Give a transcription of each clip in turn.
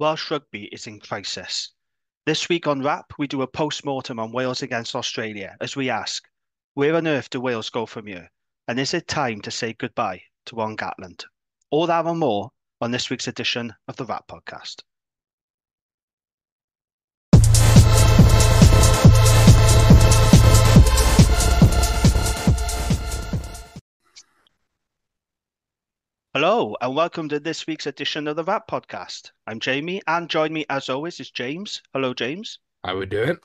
Welsh rugby is in crisis. This week on WRRAP, we do a post-mortem on Wales against Australia as we ask, where on earth do Wales go from here? And is it time to say goodbye to Warren Gatland? All that and more on this week's edition of the WRRAP podcast. Hello, and welcome to this week's edition of the WRRAP podcast. I'm Jamie, and join me as always is James. Hello, James. I would do it.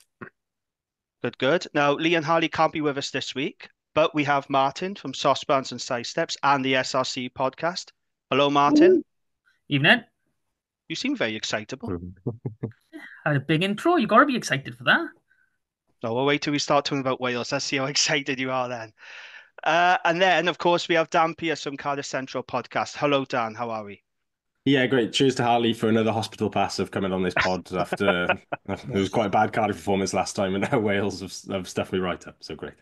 Good, good. Now, Lee and Harley can't be with us this week, but we have Martin from Saucepans and Sidesteps and the SRC podcast. Hello, Martin. Evening. You seem very excitable. I had a big intro. You got to be excited for that. No, we'll wait till we start talking about Wales. Let's see how excited you are then. And then, of course, we have Dan Pierce from Cardiff Central podcast. Hello, Dan. How are we? Yeah, great. Cheers to Harley for another hospital pass of coming on this pod after it was quite a bad Cardiff performance last time, and now Wales have stuffed me right up. So great.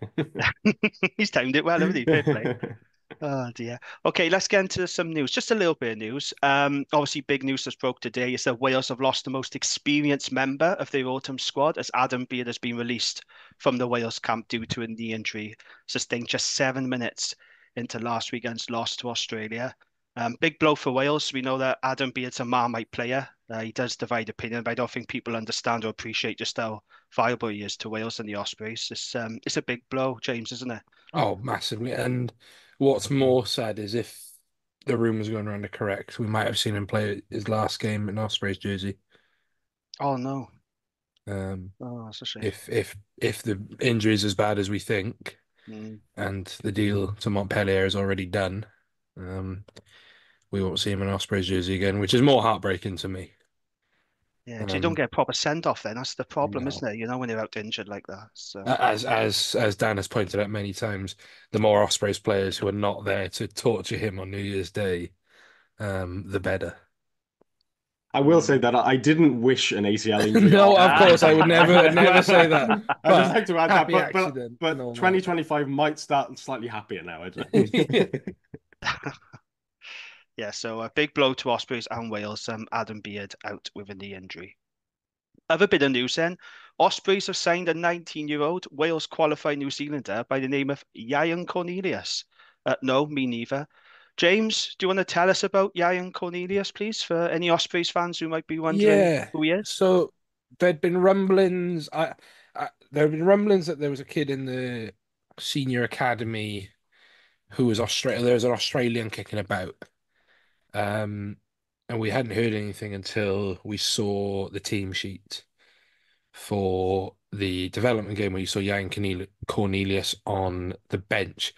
He's timed it well, haven't he? Fair play. Oh dear. Okay, let's get into some news. Just a little bit of news. Obviously, big news that's broke today is that Wales have lost the most experienced member of their autumn squad, as Adam Beard has been released from the Wales camp due to a knee injury sustained just 7 minutes into last weekend's loss to Australia. Big blow for Wales. We know that Adam Beard's a Marmite player. He does divide opinion, but I don't think people understand or appreciate just how valuable he is to Wales and the Ospreys. It's a big blow, James, isn't it? Oh, massively. And what's more sad is if the rumours going around are correct, we might have seen him play his last game in Ospreys jersey. Oh no. Oh, that's a shame. If the injury is as bad as we think, and the deal to Montpellier is already done, we won't see him in Ospreys jersey again, which is more heartbreaking to me. Yeah, because you don't get a proper send-off then. That's the problem, No. isn't it? You know, when you're out injured like that. So As Dan has pointed out many times, the more Ospreys players who are not there to torture him on New Year's Day, the better. I will say that I didn't wish an ACL injury. No, of course, I would never say that. I'd just like to add happy that, accident, but no, 2025 might start slightly happier now. I don't yeah, so a big blow to Ospreys and Wales. Adam Beard out with a knee injury. Other bit of news then. Ospreys have signed a 19-year-old Wales qualified New Zealander by the name of Warren Cornelius. No, me neither. James, do you want to tell us about Warren Cornelius, please, for any Ospreys fans who might be wondering who he is? So there'd been rumblings. There had been rumblings that there was a kid in the senior academy who was Australian. There was an Australian kicking about, and we hadn't heard anything until we saw the team sheet for the development game where you saw Warren Cornelius on the bench.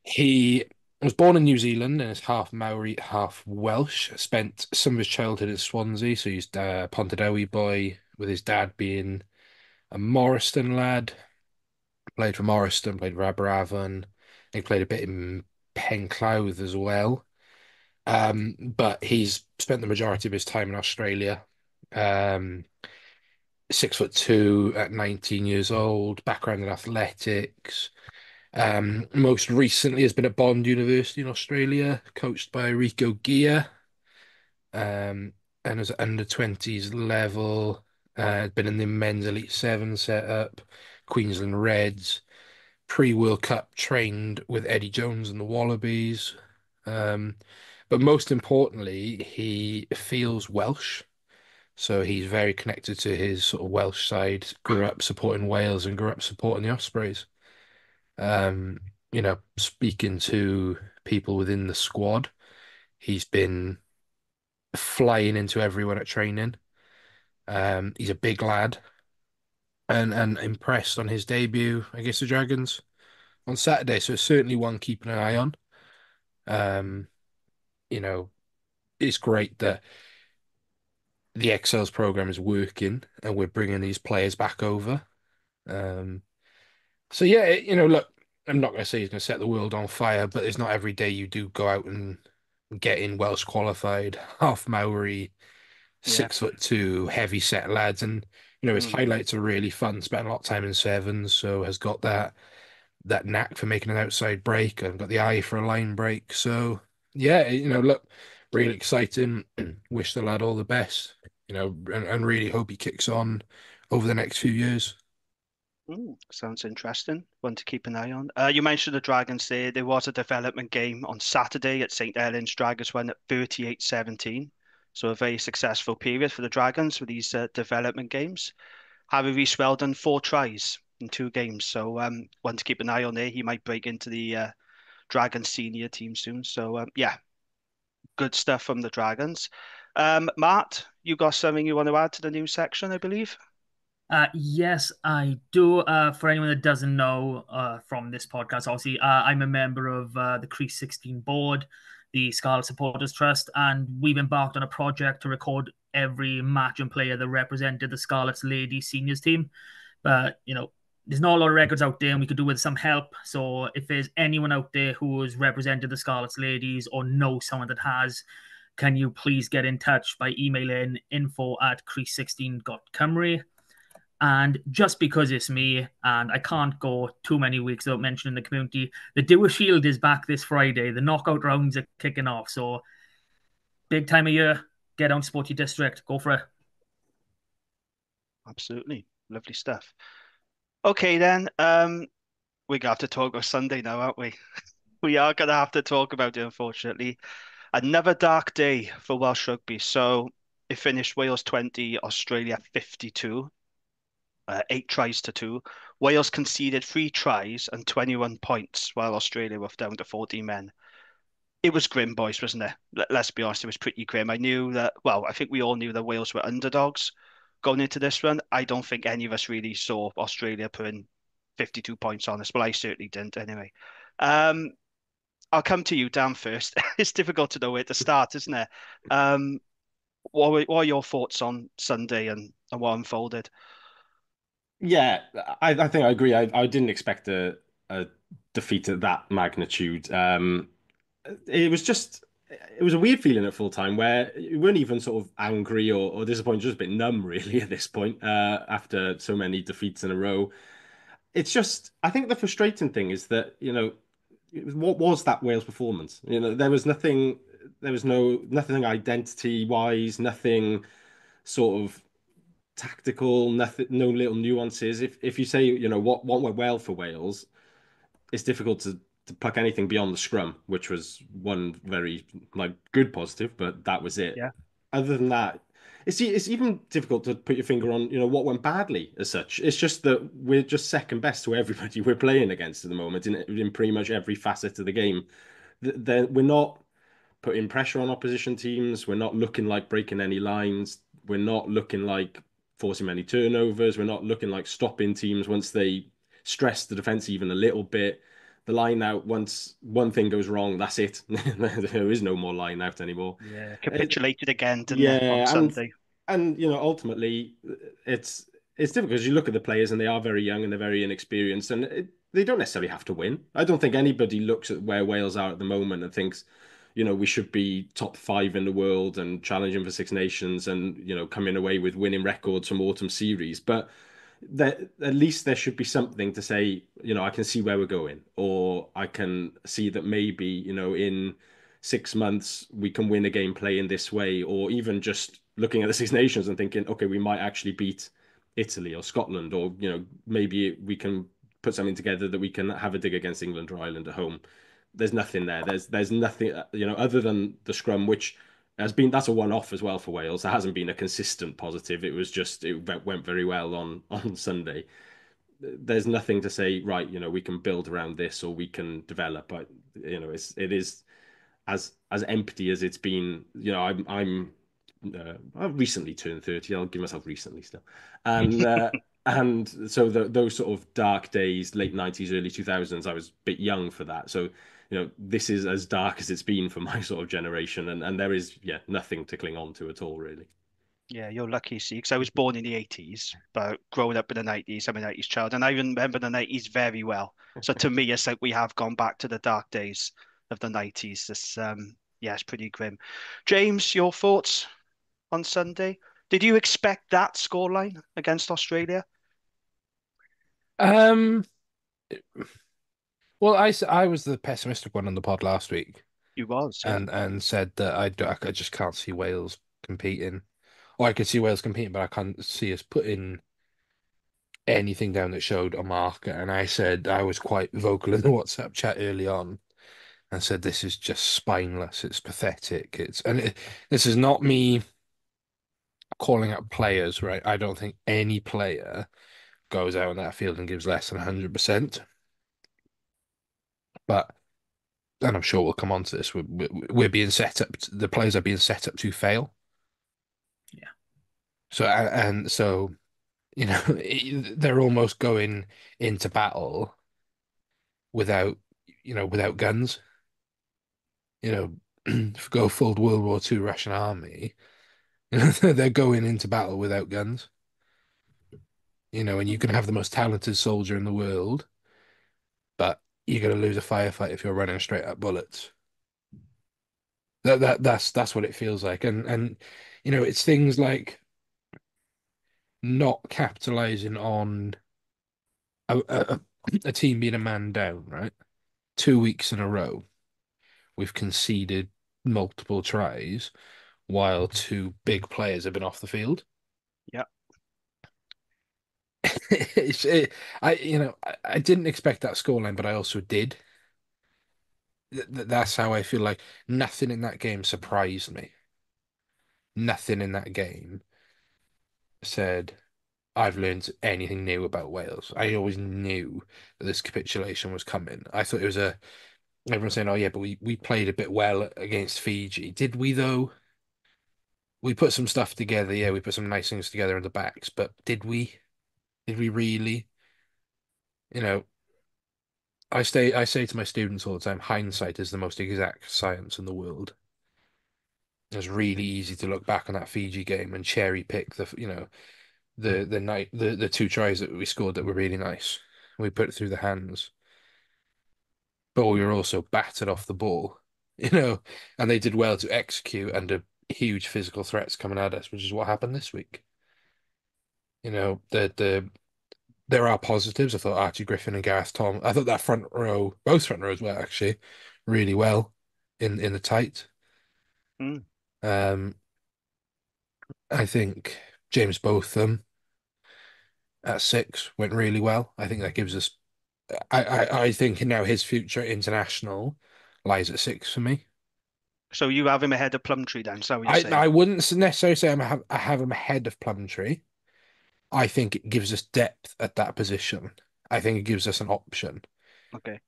He was born in New Zealand and is half Maori, half Welsh. Spent some of his childhood in Swansea, so he's a Pontardawe boy, with his dad being a Morriston lad. Played for Morriston, played for WRRAP. He played a bit in Penclouth as well. But he's spent the majority of his time in Australia. 6'2" at 19 years old, background in athletics. Most recently has been at Bond University in Australia, coached by Rico Gia, and as an under-20s level, been in the men's Elite 7 setup, Queensland Reds, pre-World Cup trained with Eddie Jones and the Wallabies. But most importantly, he feels Welsh. So he's very connected to his sort of Welsh side, grew up supporting Wales and grew up supporting the Ospreys. Speaking to people within the squad, he's been flying into everyone at training. He's a big lad and impressed on his debut against the Dragons on Saturday. So it's certainly one keeping an eye on. It's great that the Excels program is working and we're bringing these players back over. So yeah, look, I'm not going to say he's going to set the world on fire, but it's not every day you do go out and get in Welsh qualified, half Maori, 6'2", heavy set lads. And, his highlights are really fun. Spent a lot of time in sevens, so has got that knack for making an outside break and got the eye for a line break. So yeah, look, really exciting. Wish the lad all the best, and really hope he kicks on over the next few years. Sounds interesting. One to keep an eye on. You mentioned the Dragons there. There was a development game on Saturday at St. Helens. Dragons won at 38-17. So a very successful period for the Dragons with these development games. Harry Rees-Weldon, 4 tries in 2 games. So one to keep an eye on there. He might break into the Dragons senior team soon. So yeah, good stuff from the Dragons. Matt, you got something you want to add to the news section, I believe? Yes, I do. For anyone that doesn't know from this podcast, obviously, I'm a member of the Crease 16 board, the Scarlet Supporters Trust, and we've embarked on a project to record every match and player that represented the Scarlet's ladies seniors team. But, there's not a lot of records out there, and we could do with some help. So if there's anyone out there who has represented the Scarlet's ladies or knows someone that has, can you please get in touch by emailing info@crease16.cymru. And just because it's me and I can't go too many weeks without mentioning the community, the Doer Shield is back this Friday. The knockout rounds are kicking off. So big time of year. Get down to Sporty District. Go for it. Absolutely. Lovely stuff. Okay, then. We're going to have to talk about Sunday now, aren't we? We are going to have to talk about it, unfortunately. Another dark day for Welsh rugby. So it finished Wales 20, Australia 52. 8 tries to 2. Wales conceded 3 tries and 21 points, while Australia were down to 14 men. It was grim, boys, wasn't it? Let's be honest, it was pretty grim. I knew that, well, I think we all knew that Wales were underdogs going into this one. I don't think any of us really saw Australia putting 52 points on us. Well, I certainly didn't anyway. I'll come to you, Dan, first. It's difficult to know where to start, isn't it? What are your thoughts on Sunday and what unfolded? Yeah, I think I agree. I didn't expect a defeat at that magnitude. It was just it was a weird feeling at full time where you weren't even sort of angry or disappointed, just a bit numb really at this point, after so many defeats in a row. It's just I think the frustrating thing is that, what was that Wales performance? There was nothing, there was nothing identity wise, nothing sort of tactical, nothing, no little nuances. If you say, what went well for Wales, it's difficult to pluck anything beyond the scrum, which was one very good positive, but that was it. Yeah. Other than that, it's even difficult to put your finger on, what went badly as such. It's just that we're just second best to everybody we're playing against at the moment in pretty much every facet of the game. We're not putting pressure on opposition teams. We're not looking like breaking any lines. We're not looking like forcing many turnovers. We're not looking like stopping teams once they stress the defense even a little bit. The line out, once one thing goes wrong, that's it. There is no more line out anymore. Yeah, capitulated again, didn't it, on Yeah, Sunday? and ultimately it's difficult because you look at the players and they are very young and they're very inexperienced and they don't necessarily have to win. I don't think anybody looks at where Wales are at the moment and thinks, we should be top 5 in the world and challenging for Six Nations and, coming away with winning records from autumn series. But at least there should be something to say, I can see where we're going, or I can see that maybe, in 6 months we can win a game playing this way, or even just looking at the Six Nations and thinking, okay, we might actually beat Italy or Scotland, or, maybe we can put something together that we can have a dig against England or Ireland at home. There's nothing there. There's nothing, other than the scrum, which that's a one-off as well for Wales. There hasn't been a consistent positive. It was just it went very well on Sunday. There's nothing to say, right, we can build around this or we can develop. But it is as empty as it's been. I've recently turned 30. I'll give myself recently still, and and so those sort of dark days, late 90s, early 2000s, I was a bit young for that. So this is as dark as it's been for my sort of generation, and there is nothing to cling on to at all, really. Yeah, you're lucky, see, because I was born in the 80s, but growing up in the 90s, I'm a 90s child, and I remember the 90s very well. So to me, it's like we have gone back to the dark days of the 90s. It's pretty grim. James, your thoughts on Sunday? Did you expect that scoreline against Australia? Well, I was the pessimistic one on the pod last week. He was, yeah. and said that I just can't see Wales competing. Or I could see Wales competing, but I can't see us putting anything down that showed a marker. And I said I was quite vocal in the WhatsApp chat early on and said this is just spineless. It's pathetic. This is not me calling out players, right? I don't think any player goes out on that field and gives less than 100%. But, and I'm sure we'll come on to this, we're being set up, the players are being set up to fail. Yeah. So, they're almost going into battle without, without guns. Go full World War II Russian army, they're going into battle without guns. And you can have the most talented soldier in the world, but you're going to lose a firefight if you're running straight at bullets. That's what it feels like, and it's things like not capitalizing on a team being a man down, right? 2 weeks in a row, we've conceded multiple tries while two big players have been off the field. Yeah. I didn't expect that scoreline, but I also did. That's how I feel. Like nothing in that game surprised me. Nothing in that game said I've learned anything new about Wales. I always knew that this capitulation was coming. I thought it was everyone's saying, "Oh yeah, but we played a bit well against Fiji." Did we though? We put some stuff together. Yeah, we put some nice things together in the backs, but did we? Did we really? You know, I say to my students all the time, hindsight is the most exact science in the world. It's really easy to look back on that Fiji game and cherry pick the two tries that we scored that were really nice. We put it through the hands, but we were also battered off the ball, and they did well to execute under huge physical threats coming at us, which is what happened this week. There are positives. I thought Archie Griffin and Gareth Tom. I thought that front row, both front rows, were actually really well in the tight. Mm. I think James Botham at 6 went really well. I think that gives us. I think now his future international lies at 6 for me. So you have him ahead of Plumtree then, so you're saying? I wouldn't necessarily say I have him ahead of Plumtree. I think it gives us depth at that position. I think it gives us an option. Okay.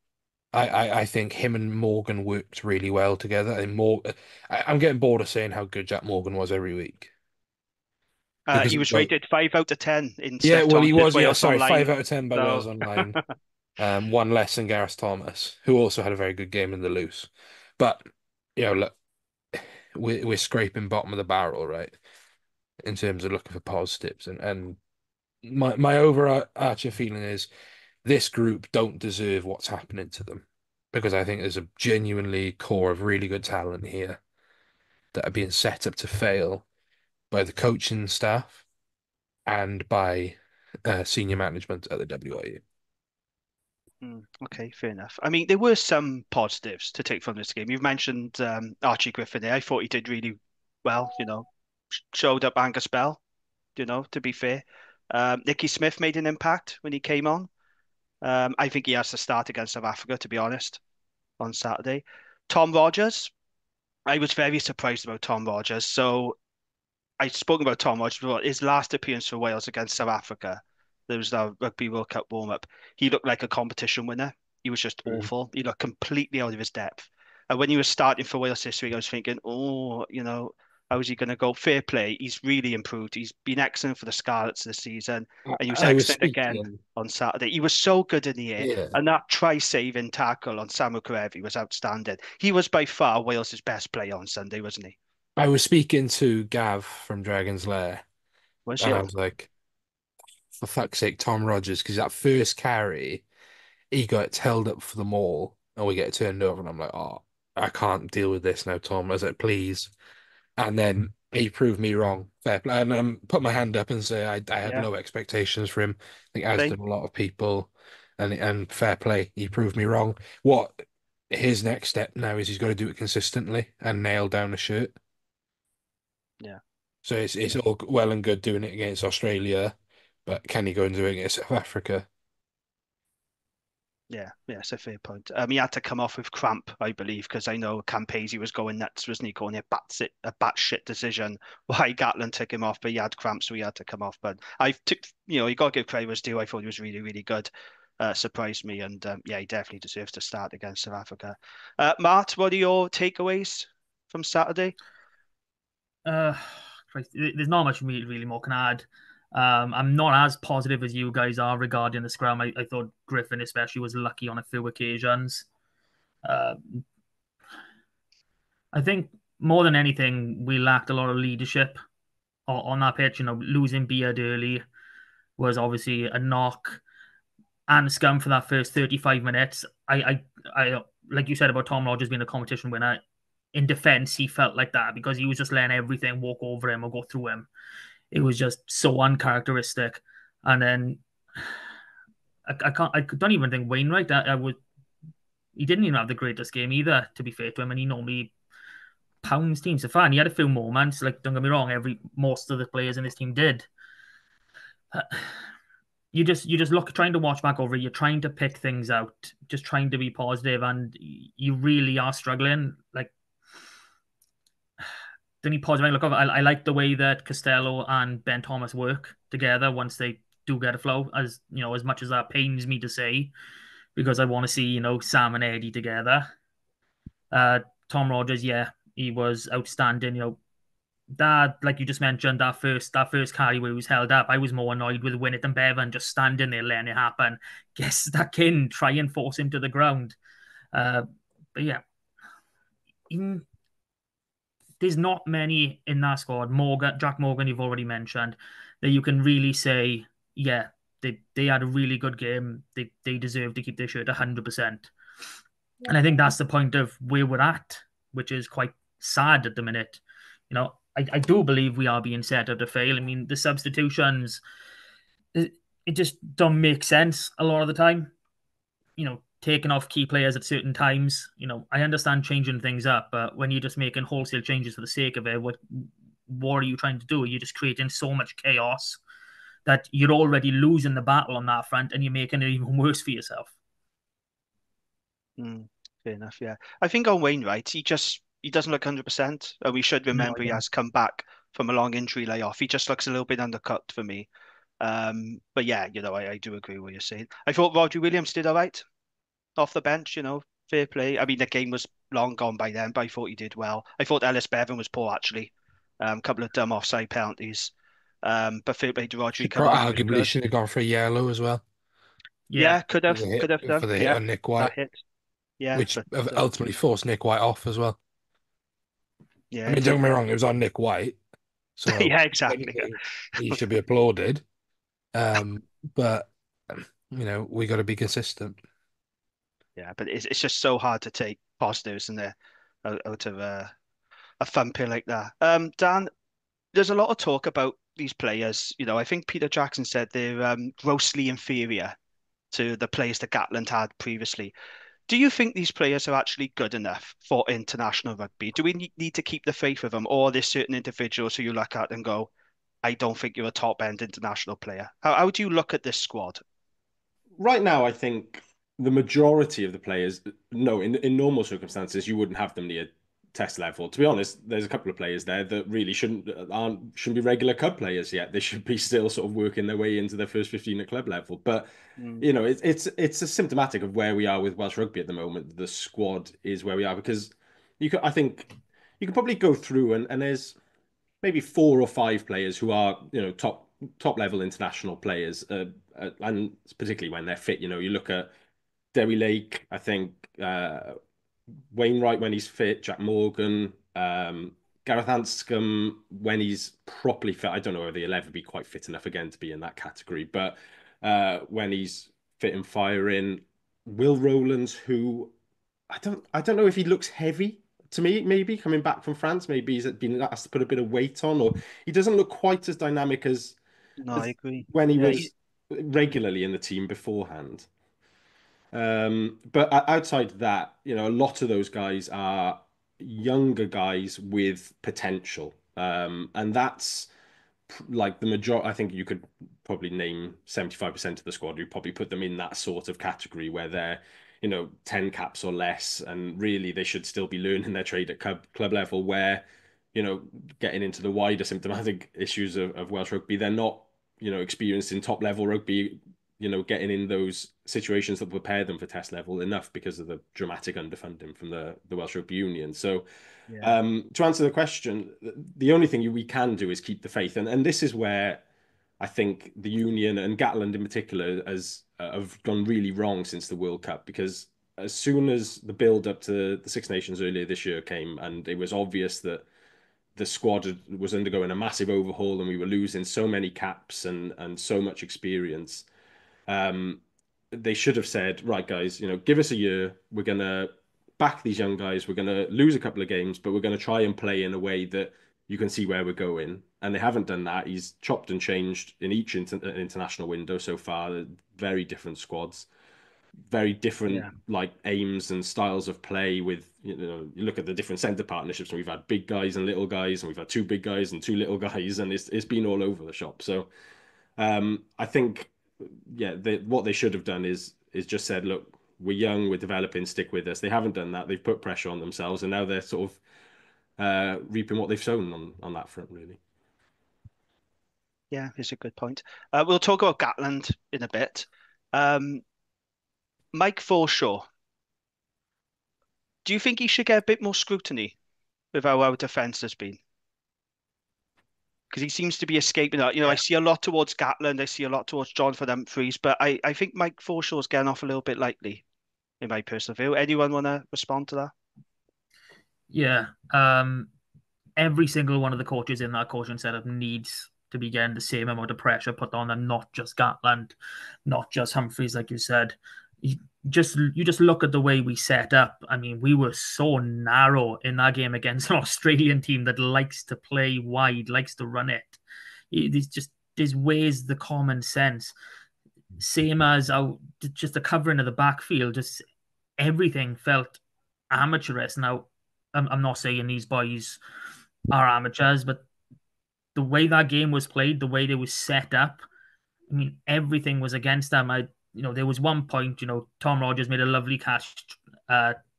I think him and Morgan worked really well together. I'm getting bored of saying how good Jack Morgan was every week. He was rated 5 out of 10 in Yeah, well, he was. Yeah, Wales sorry, Online. 5 out of 10 by Wales Online. One less than Gareth Thomas, who also had a very good game in the loose. But look, we're scraping bottom of the barrel, right? In terms of looking for positives, and my overarching feeling is this group don't deserve what's happening to them, because I think there's a genuinely core of really good talent here that are being set up to fail by the coaching staff and by senior management at the WRRAP. Okay, fair enough. I mean, there were some positives to take from this game. You've mentioned Archie Griffin there. I thought he did really well, showed up Angus Bell, to be fair. Nicky Smith made an impact when he came on. I think he has to start against South Africa, to be honest, on Saturday. Tom Rogers, I was very surprised about Tom Rogers. So I spoke about Tom Rogers before. His last appearance for Wales against South Africa, there was the Rugby World Cup warm-up. He looked like a competition winner. He was just awful. He looked completely out of his depth. And when he was starting for Wales this week, I was thinking, how is he going to go? Fair play. He's really improved. He's been excellent for the Scarlets this season. And he was excellent again on Saturday. He was so good in the air. Yeah. And that try-saving tackle on Samu Karevi was outstanding. He was by far Wales' best player on Sunday, wasn't he? I was speaking to Gav from Dragon's Lair, and I was like, for fuck's sake, Tom Rogers, because that first carry, he got held up for the maul, and we get turned over, and I'm like, oh, I can't deal with this now, Tom. I was like, please. And then he proved me wrong. Fair play. And put my hand up and say I had low expectations for him. I think as did a lot of people. And fair play, he proved me wrong. What his next step now is he's got to do it consistently and nail down a shirt. Yeah. So it's all well and good doing it against Australia, but can he go and do it against South Africa? Yeah, it's a fair point. He had to come off with cramp, I believe, because I know Campese was going nuts, wasn't he? Calling it a batshit decision why Gatland took him off, but he had cramp, so he had to come off. But I took, you got to give credit where it's due. I thought he was really, really good. Surprised me, and yeah, he definitely deserves to start against South Africa. Mart, what are your takeaways from Saturday? There's not much really more can add. I'm not as positive as you guys are regarding the scrum. I thought Griffin especially was lucky on a few occasions. Uh, I think more than anything, we lacked a lot of leadership on that pitch. Losing Beard early was obviously a knock, and scum for that first 35 minutes. I like you said about Tom Rogers being a competition winner. In defense, he felt like that because he was just letting everything walk over him or go through him. It was just so uncharacteristic. And then I don't even think Wainwright. He didn't even have the greatest game either. To be fair to him, and he normally pounds teams. So fine, he had a few moments. Like, don't get me wrong, most of the players in this team did. You just look trying to watch back over. You're trying to pick things out, just trying to be positive, and you really are struggling. Like, the only positive I look over, I like the way that Costello and Ben Thomas work together once they do get a flow. As as much as that pains me to say, because I want to see Sam and Eddie together. Tom Rogers, yeah, he was outstanding. That, like you just mentioned, that first carry where he was held up, I was more annoyed with Winnett and Bevan just standing there letting it happen. Get stuck in, try and force him to the ground. But yeah, even, there's not many in that squad. Jack Morgan, you've already mentioned, that you can really say, yeah, they had a really good game. They deserve to keep their shirt 100%. And I think that's the point of where we're at, which is quite sad at the minute. I do believe we are being set up to fail. I mean, the substitutions, it just don't make sense a lot of the time. Taking off key players at certain times. I understand changing things up, but when you're just making wholesale changes for the sake of it, what are you trying to do? You're just creating so much chaos that you're already losing the battle on that front, and you're making it even worse for yourself. Fair enough, yeah. I think on Wainwright, he doesn't look 100%. We should remember he has come back from a long injury layoff. He just looks a little bit undercut for me. But yeah, I do agree with what you're saying. I thought Roger Williams did all right off the bench, fair play. I mean, the game was long gone by then, but I thought he did well. I thought Ellis Bevan was poor, actually. A couple of dumb offside penalties. But fair play to Roger. He come on, he was Arguably good. should have gone for a yellow as well. Yeah, could have done. For the hit Yeah, on Nick that White, hit. Yeah, which but ultimately forced Nick White off as well. yeah, I mean, don't get me wrong, it was on Nick White, so yeah, exactly. he should be applauded. But we got to be consistent. Yeah, but it's just so hard to take positives in there out of a fun play like that. Dan, there's a lot of talk about these players. I think Peter Jackson said they're grossly inferior to the players that Gatland had previously. Do you think these players are actually good enough for international rugby? Do we need to keep the faith with them, or are there certain individuals who you look at and go, I don't think you're a top end international player? How do you look at this squad? Right now, I think the majority of the players, no, in normal circumstances, you wouldn't have them near test level. To be honest, there's a couple of players there that really shouldn't be regular club players yet. They should be still sort of working their way into their first 15 at club level. But it's a symptomatic of where we are with Welsh rugby at the moment. The squad is where we are because I think you can probably go through and there's maybe 4 or 5 players who are top level international players, and particularly when they're fit. You look at Derry Lake, I think Wainwright when he's fit, Jack Morgan, Gareth Anscombe when he's properly fit. I don't know whether he'll ever be quite fit enough again to be in that category, but when he's fit and firing, Will Rowlands, who I don't know if he looks heavy to me, maybe coming back from France, maybe he's been asked to put a bit of weight on, or he doesn't look quite as dynamic No, I agree. when he Yeah, was regularly in the team beforehand. But outside that, a lot of those guys are younger guys with potential. And that's like the majority. I think you could probably name 75% of the squad. You probably put them in that sort of category where they're, 10 caps or less, and really they should still be learning their trade at club level where, you know, getting into the wider symptomatic issues of Welsh rugby, they're not, experienced in top level rugby, getting in those situations that prepare them for test level enough because of the dramatic underfunding from the Welsh Rugby Union. So Yeah. to answer the question, the only thing we can do is keep the faith, and this is where I think the union and Gatland in particular have gone really wrong since the World Cup, because as soon as the build up to the Six Nations earlier this year came, and it was obvious that the squad was undergoing a massive overhaul and we were losing so many caps and so much experience, um, they should have said, right, guys, give us a year. We're going to back these young guys. We're going to lose a couple of games, but we're going to try and play in a way that you can see where we're going. And they haven't done that. He's chopped and changed in each international window so far. Very different squads, very different Yeah. like aims and styles of play. With you look at the different centre partnerships, and we've had big guys and little guys, and we've had two big guys and two little guys, and it's been all over the shop. So I think, yeah, what they should have done is just said, look, we're young, we're developing, stick with us. They haven't done that. They've put pressure on themselves, and now they're sort of reaping what they've sown on that front, really. Yeah, it's a good point. We'll talk about Gatland in a bit. Um, Mike Forshaw, do you think he should get a bit more scrutiny with how our defence has been? Because he seems to be escaping that. I see a lot towards Gatland, I see a lot towards Jonathan Humphreys, but I think Mike Forshaw's getting off a little bit lightly, in my personal view. Anyone want to respond to that? Yeah. Every single one of the coaches in that coaching setup needs to be getting the same amount of pressure put on them, not just Gatland, not just Humphreys, like you said. You just look at the way we set up. I mean, we were so narrow in that game against an Australian team that likes to play wide, likes to run it. There's ways the common sense, same as just the covering of the backfield, just everything felt amateurish. Now, I'm not saying these boys are amateurs, but the way that game was played, the way they was set up, I mean, everything was against them. There was one point, Tom Rogers made a lovely catch,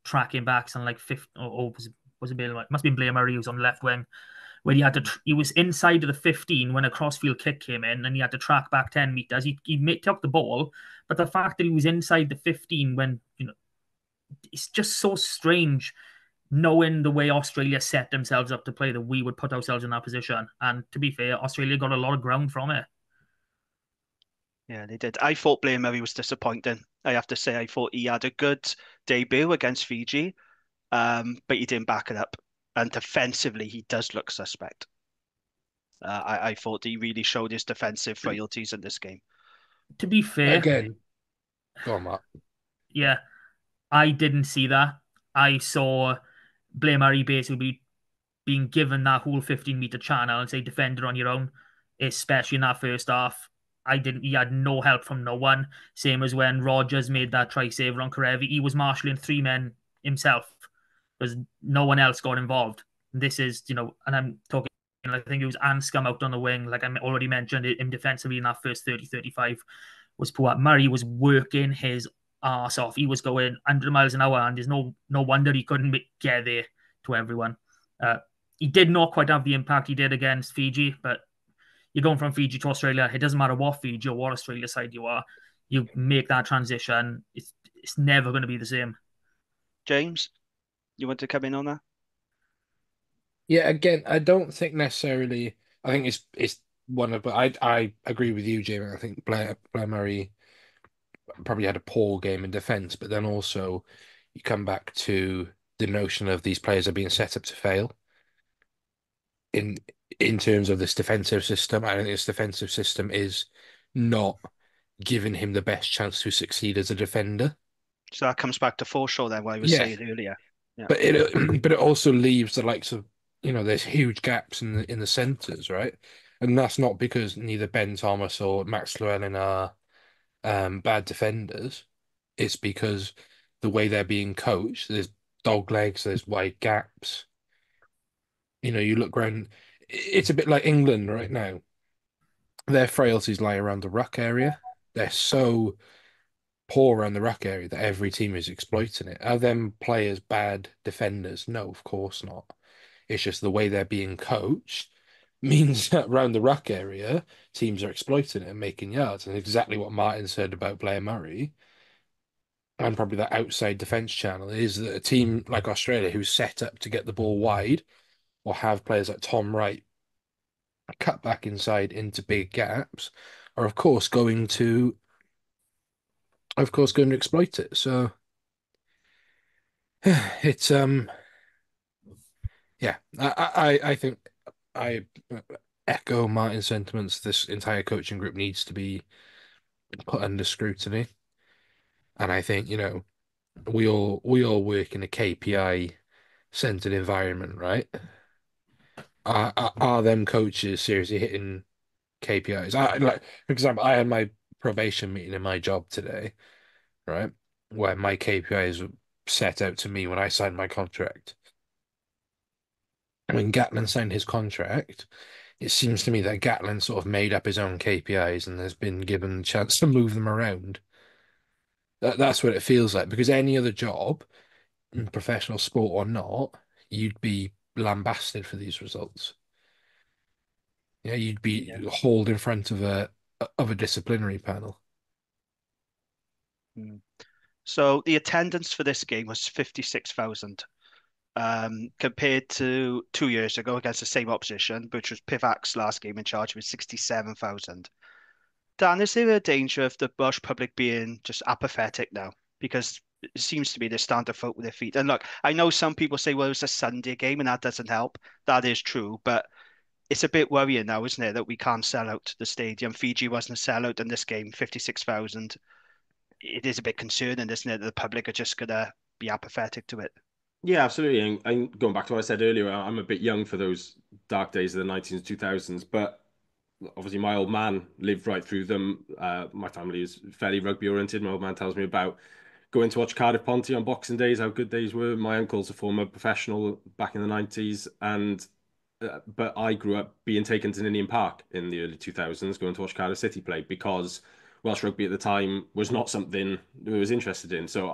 tracking backs on like fifth, or was it Blair? Must have been Blair Murray, who was on the left wing, where he was inside of the 15 when a crossfield kick came in, and he had to track back 10 meters. He took the ball, but the fact that he was inside the 15 when it's just so strange, knowing the way Australia set themselves up to play, that we would put ourselves in that position. And to be fair, Australia got a lot of ground from it. Yeah, they did. I thought Blair Murray was disappointing. I have to say, I thought he had a good debut against Fiji, but he didn't back it up. And defensively, he does look suspect. I thought he really showed his defensive frailties in this game. To be fair, Again, go on, Mark. yeah, I didn't see that. I saw Blair Murray basically being given that whole 15-meter channel and say, defend it on your own, especially in that first half. He had no help from no one. Same as when Rogers made that try saver on Karevi. He was marshalling three men himself because no one else got involved. This is, and I'm talking, I think it was Anscombe out on the wing, like I already mentioned, him defensively in that first 30-35 was poor. Murray was working his arse off. He was going 100 miles an hour, and there's no wonder he couldn't get there to everyone. He did not quite have the impact he did against Fiji, but you're going from Fiji to Australia. It doesn't matter what Fiji or what Australia side you are. You make that transition. It's never going to be the same. James, you want to come in on that? Yeah, again, I don't think necessarily. I think it's one of, but I agree with you, Jamie. I think Blair Murray probably had a poor game in defence, but then also you come back to the notion of these players are being set up to fail in terms of this defensive system. I think this defensive system is not giving him the best chance to succeed as a defender. So that comes back to Forshaw then, what I was Yeah. saying earlier. Yeah. But it also leaves the likes of, there's huge gaps in the centres, right? And that's not because neither Ben Thomas or Max Llewellyn are bad defenders. it's because the way they're being coached, there's dog legs, there's wide gaps. You look around, it's a bit like England right now. Their frailties lie around the ruck area. They're so poor around the ruck area that every team is exploiting it. Are them players bad defenders? No, of course not. It's just the way they're being coached means that around the ruck area, teams are exploiting it and making yards. And exactly what Martin said about Blair Murray and probably that outside defense channel is that a team like Australia who's set up to get the ball wide or have players like Tom Wright cut back inside into big gaps are of course going to exploit it. So it's yeah, I think I echo Martin's sentiments. This entire coaching group needs to be put under scrutiny, and I think we all work in a KPI centered environment, right? Are them coaches seriously hitting KPIs? For example, I had my probation meeting in my job today, right? Where my KPIs were set out to me when I signed my contract. When Gatland signed his contract, it seems to me that Gatland sort of made up his own KPIs and has been given the chance to move them around. That's what it feels like, because any other job, in professional sport or not, you'd be lambasted for these results. Yeah, you'd be hauled in front of a disciplinary panel. Mm. So the attendance for this game was 56,000, compared to 2 years ago against the same opposition, which was Pivac's last game in charge with 67,000. Dan, is there a danger of the Welsh public being just apathetic now? Because it seems to be they're starting to vote with their feet. And look, I know some people say, well, it was a Sunday game and that doesn't help. That is true, but it's a bit worrying now, isn't it, that we can't sell out the stadium. Fiji wasn't a sellout in this game, 56,000. It is a bit concerning, isn't it, that the public are just going to be apathetic to it. Yeah, absolutely. And going back to what I said earlier, I'm a bit young for those dark days of the 19s, 2000s, but obviously my old man lived right through them. My family is fairly rugby oriented. My old man tells me about going to watch Cardiff Ponty on Boxing Days, how good days were. My uncle's a former professional back in the 90s, and but I grew up being taken to Ninian Park in the early 2000s, going to watch Cardiff City play because Welsh rugby at the time was not something I was interested in. So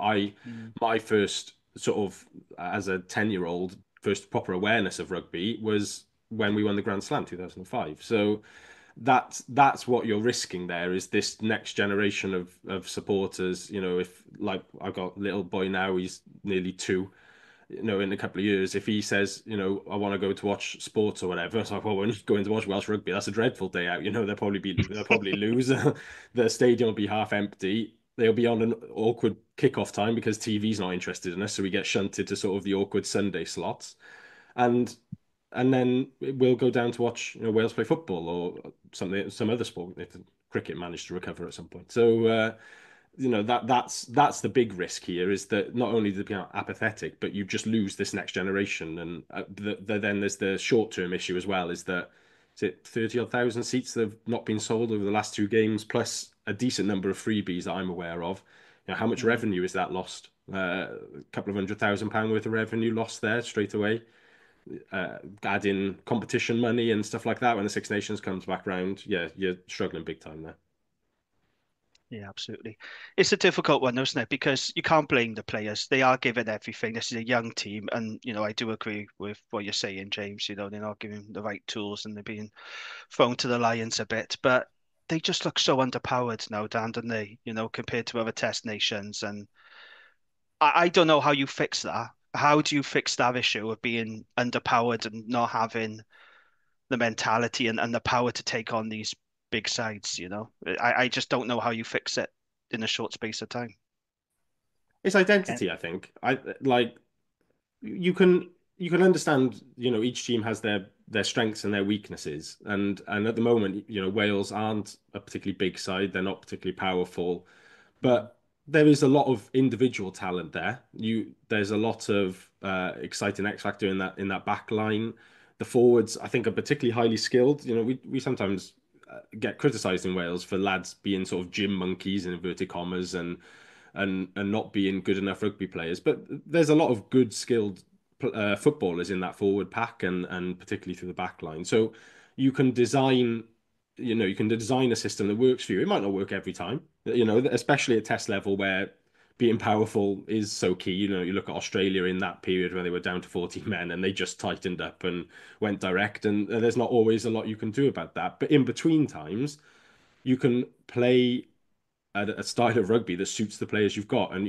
my first sort of as a 10-year-old, first proper awareness of rugby was when we won the Grand Slam 2005. So that's what you're risking there is this next generation of supporters. If like I've got a little boy now, he's nearly 2. In a couple of years, if he says, I want to go to watch sports or whatever, it's like, well, we're not going to watch Welsh rugby. That's a dreadful day out. They'll probably lose. The stadium will be half empty. They'll be on an awkward kickoff time because TV's not interested in us, so we get shunted to sort of the awkward Sunday slots, and and then we'll go down to watch Wales play football or some other sport if cricket managed to recover at some point. So that's the big risk here is that not only do they become apathetic, but you just lose this next generation. And then there's the short-term issue as well, is that is it 30 odd thousand seats that have not been sold over the last 2 games, plus a decent number of freebies that I'm aware of. How much revenue is that lost? A couple of £100,000 worth of revenue lost there straight away. Add in competition money and stuff like that when the Six Nations comes back round. Yeah, you're struggling big time there. Yeah, absolutely. It's a difficult one, isn't it? Because you can't blame the players. They are given everything. This is a young team, and I do agree with what you're saying, James. They're not given the right tools, and they're being thrown to the lions a bit. But they just look so underpowered now, Dan, don't they? Compared to other Test nations, and I don't know how you fix that. How do you fix that issue of being underpowered and not having the mentality and the power to take on these big sides? I just don't know how you fix it in a short space of time. It's identity, I think. I like you can understand, each team has their strengths and their weaknesses. And at the moment, Wales aren't a particularly big side. They're not particularly powerful, but there is a lot of individual talent there. There's a lot of exciting X factor in that back line. The forwards, I think, are particularly highly skilled. We sometimes get criticised in Wales for lads being sort of gym monkeys in inverted commas and and not being good enough rugby players. But there's a lot of good skilled footballers in that forward pack and particularly through the back line. So you can design, you can design a system that works for you. It might not work every time, especially at test level where being powerful is so key. You look at Australia in that period when they were down to 40 men and they just tightened up and went direct. And there's not always a lot you can do about that. But in between times, you can play a style of rugby that suits the players you've got. And,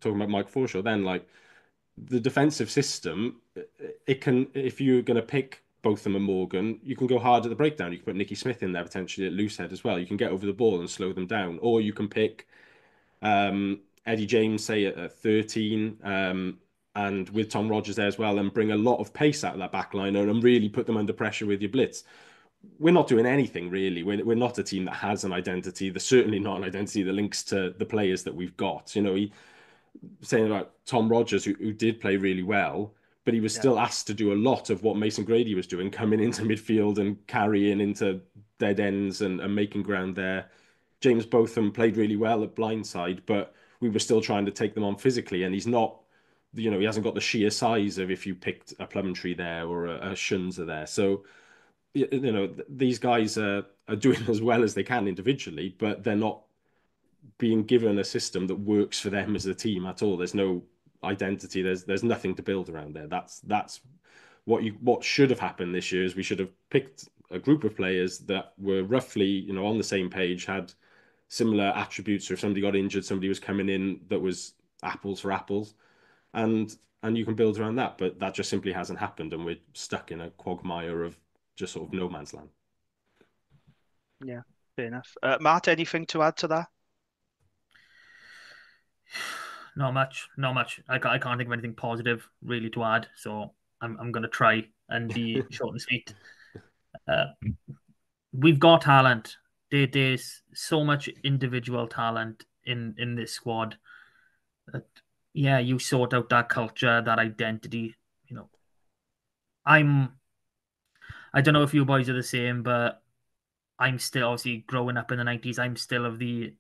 talking about Mike Forshaw, then like the defensive system, it can, if you're going to pick Botham and Morgan, you can go hard at the breakdown. You can put Nicky Smith in there potentially at loose head as well. You can get over the ball and slow them down. Or you can pick Eddie James, say at 13, and with Tom Rogers there as well, and bring a lot of pace out of that back line and really put them under pressure with your blitz. We're not doing anything really. We're not a team that has an identity. There's certainly not an identity that links to the players that we've got. Saying about Tom Rogers, who did play really well, but he was still asked to do a lot of what Mason Grady was doing, coming into midfield and carrying into dead ends and making ground there. James Botham played really well at blindside, but we were still trying to take them on physically, and he's not, he hasn't got the sheer size of if you picked a Plumtree there or a Shunza there. So, these guys are doing as well as they can individually, but they're not being given a system that works for them as a team at all. There's no identity. There's nothing to build around there. That's what should have happened this year is we should have picked a group of players that were roughly, on the same page, had similar attributes. Or if somebody got injured, somebody was coming in that was apples for apples, and you can build around that. But that just simply hasn't happened, and we're stuck in a quagmire of just sort of no man's land. Yeah, fair enough. Matt, anything to add to that? Not much. I can't think of anything positive really to add, so I'm going to try and be short and sweet. We've got talent. There's so much individual talent in this squad. That, yeah, you sort out that culture, that identity. I don't know if you boys are the same, but I'm still obviously growing up in the 90s. I'm still of the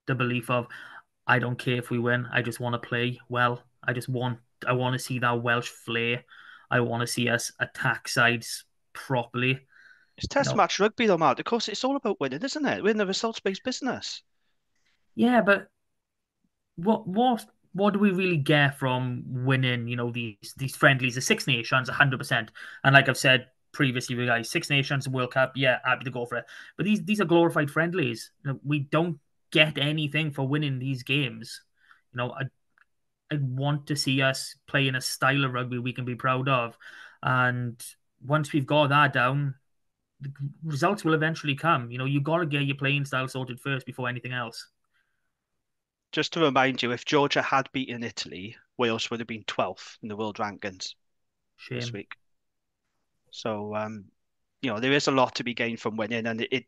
belief of I don't care if we win. I just want to play well. I want to see that Welsh flair. I want to see us attack sides properly. It's test match rugby though, Matt. Of course, it's all about winning, isn't it? We're in the results-based business. Yeah, but what do we really get from winning? These friendlies, the Six Nations, 100%. And like I've said previously, we guys, Six Nations, World Cup, yeah, happy to go for it. But these are glorified friendlies. We don't get anything for winning these games. I want to see us playing a style of rugby we can be proud of. And once we've got that down, the results will eventually come. You got to get your playing style sorted first before anything else. Just to remind you, if Georgia had beaten Italy, Wales would have been 12th in the world rankings this week. So, there is a lot to be gained from winning, and it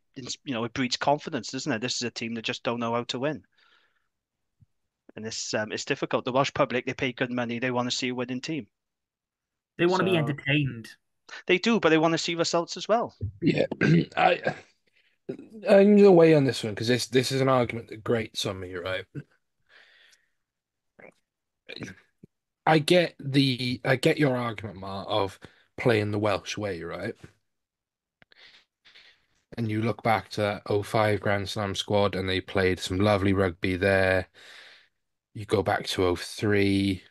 breeds confidence, doesn't it? This is a team that just don't know how to win. And it's difficult. The Welsh public, they pay good money. They want to see a winning team. They want to be entertained. They do, but they want to see results as well. Yeah, I'm away on this one because this is an argument that grates on me, right? I get your argument, Mark, of playing the Welsh way, right? And you look back to that 05 Grand Slam squad and they played some lovely rugby there. You go back to 03,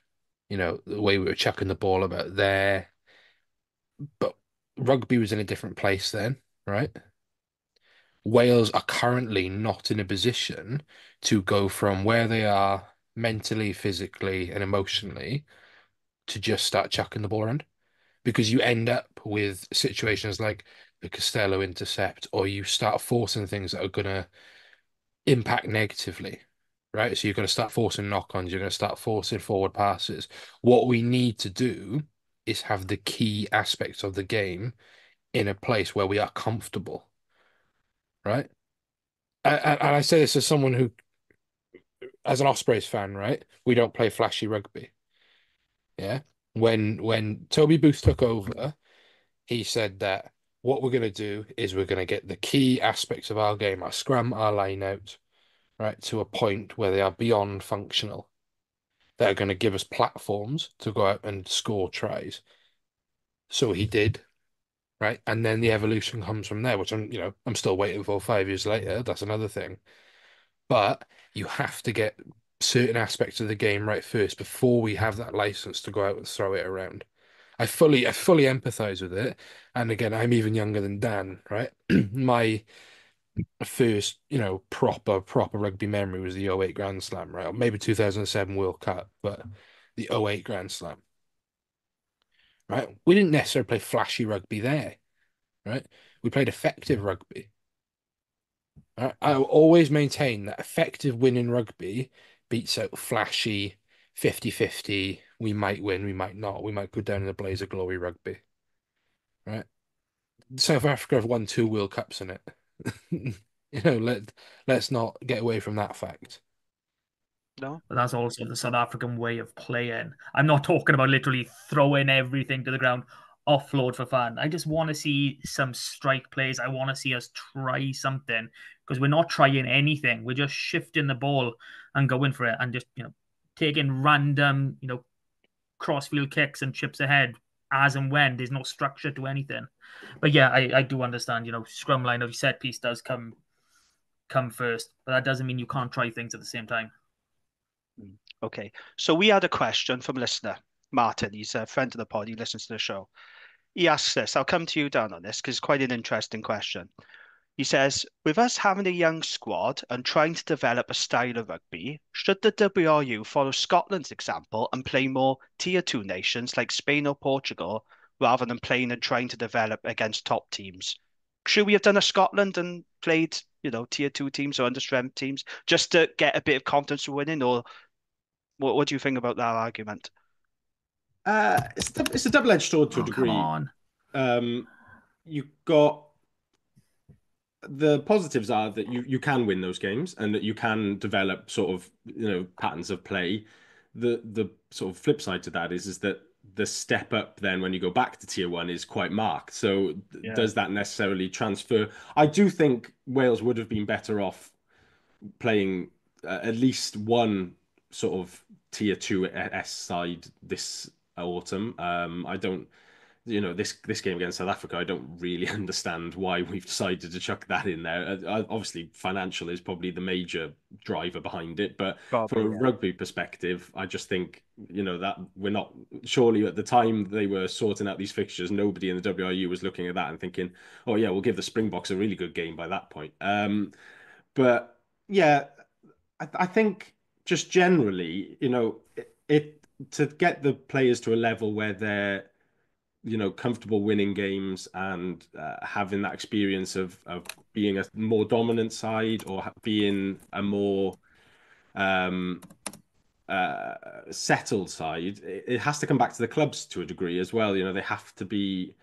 the way we were chucking the ball about there. But rugby was in a different place then, right? Wales are currently not in a position to go from where they are mentally, physically, and emotionally to just start chucking the ball around. Because you end up with situations like the Costello intercept, or you start forcing things that are going to impact negatively, right? So you're going to start forcing knock-ons, you're going to start forcing forward passes. What we need to do is have the key aspects of the game in a place where we are comfortable, right? And I say this as someone who, as an Ospreys fan, right? We don't play flashy rugby. Yeah. When Toby Booth took over, he said that what we're going to do is we're going to get the key aspects of our game, our scrum, our line out, right, to a point where they are beyond functional. They're going to give us platforms to go out and score tries. So he did, right? And then the evolution comes from there, which I'm still waiting for 5 years later. That's another thing. But you have to get certain aspects of the game right first before we have that license to go out and throw it around. I fully empathize with it. And again, I'm even younger than Dan, right? My first, proper rugby memory was the '08 Grand Slam, right? Or maybe 2007 World Cup, but the '08 Grand Slam, right? We didn't necessarily play flashy rugby there, right? We played effective rugby. Right? I will always maintain that effective winning rugby beats out flashy 50-50. We might win, we might not. We might go down in a blaze of glory rugby, right? South Africa have won 2 World Cups in it. Let's not get away from that fact. No. But that's also the South African way of playing. I'm not talking about literally throwing everything to the ground, offload for fun. I just want to see some strike plays. I want to see us try something because we're not trying anything. We're just shifting the ball and going for it and just, taking random, crossfield kicks and chips ahead as and when. There's no structure to anything. But yeah, I do understand, scrum line of set piece does come first, but that doesn't mean you can't try things at the same time. Okay. So we had a question from a listener, Martin. He's a friend of the pod. He listens to the show. He asks this. I'll come to you down on this because it's quite an interesting question. He says, with us having a young squad and trying to develop a style of rugby, should the WRU follow Scotland's example and play more tier 2 nations like Spain or Portugal rather than playing and trying to develop against top teams? Should we have done a Scotland and played, tier 2 teams or under-strength teams just to get a bit of confidence for winning? Or what do you think about that argument? It's a double-edged sword to a Oh, come degree. on. You've got the positives are that you can win those games and that you can develop sort of patterns of play. The sort of flip side to that is that the step up then when you go back to tier 1 is quite marked. So Yeah. does that necessarily transfer? I do think Wales would have been better off playing at least one sort of tier 2 S side this autumn. I don't this game against South Africa, I don't really understand why we've decided to chuck that in there. Obviously, financial is probably the major driver behind it, but from a rugby perspective, I just think that we're not surely at the time they were sorting out these fixtures, nobody in the WRU was looking at that and thinking, oh yeah, we'll give the Springboks a really good game by that point. But yeah, I think just generally, it to get the players to a level where they're comfortable winning games and having that experience of being a more dominant side or being a more um, settled side. It has to come back to the clubs to a degree as well. They have to be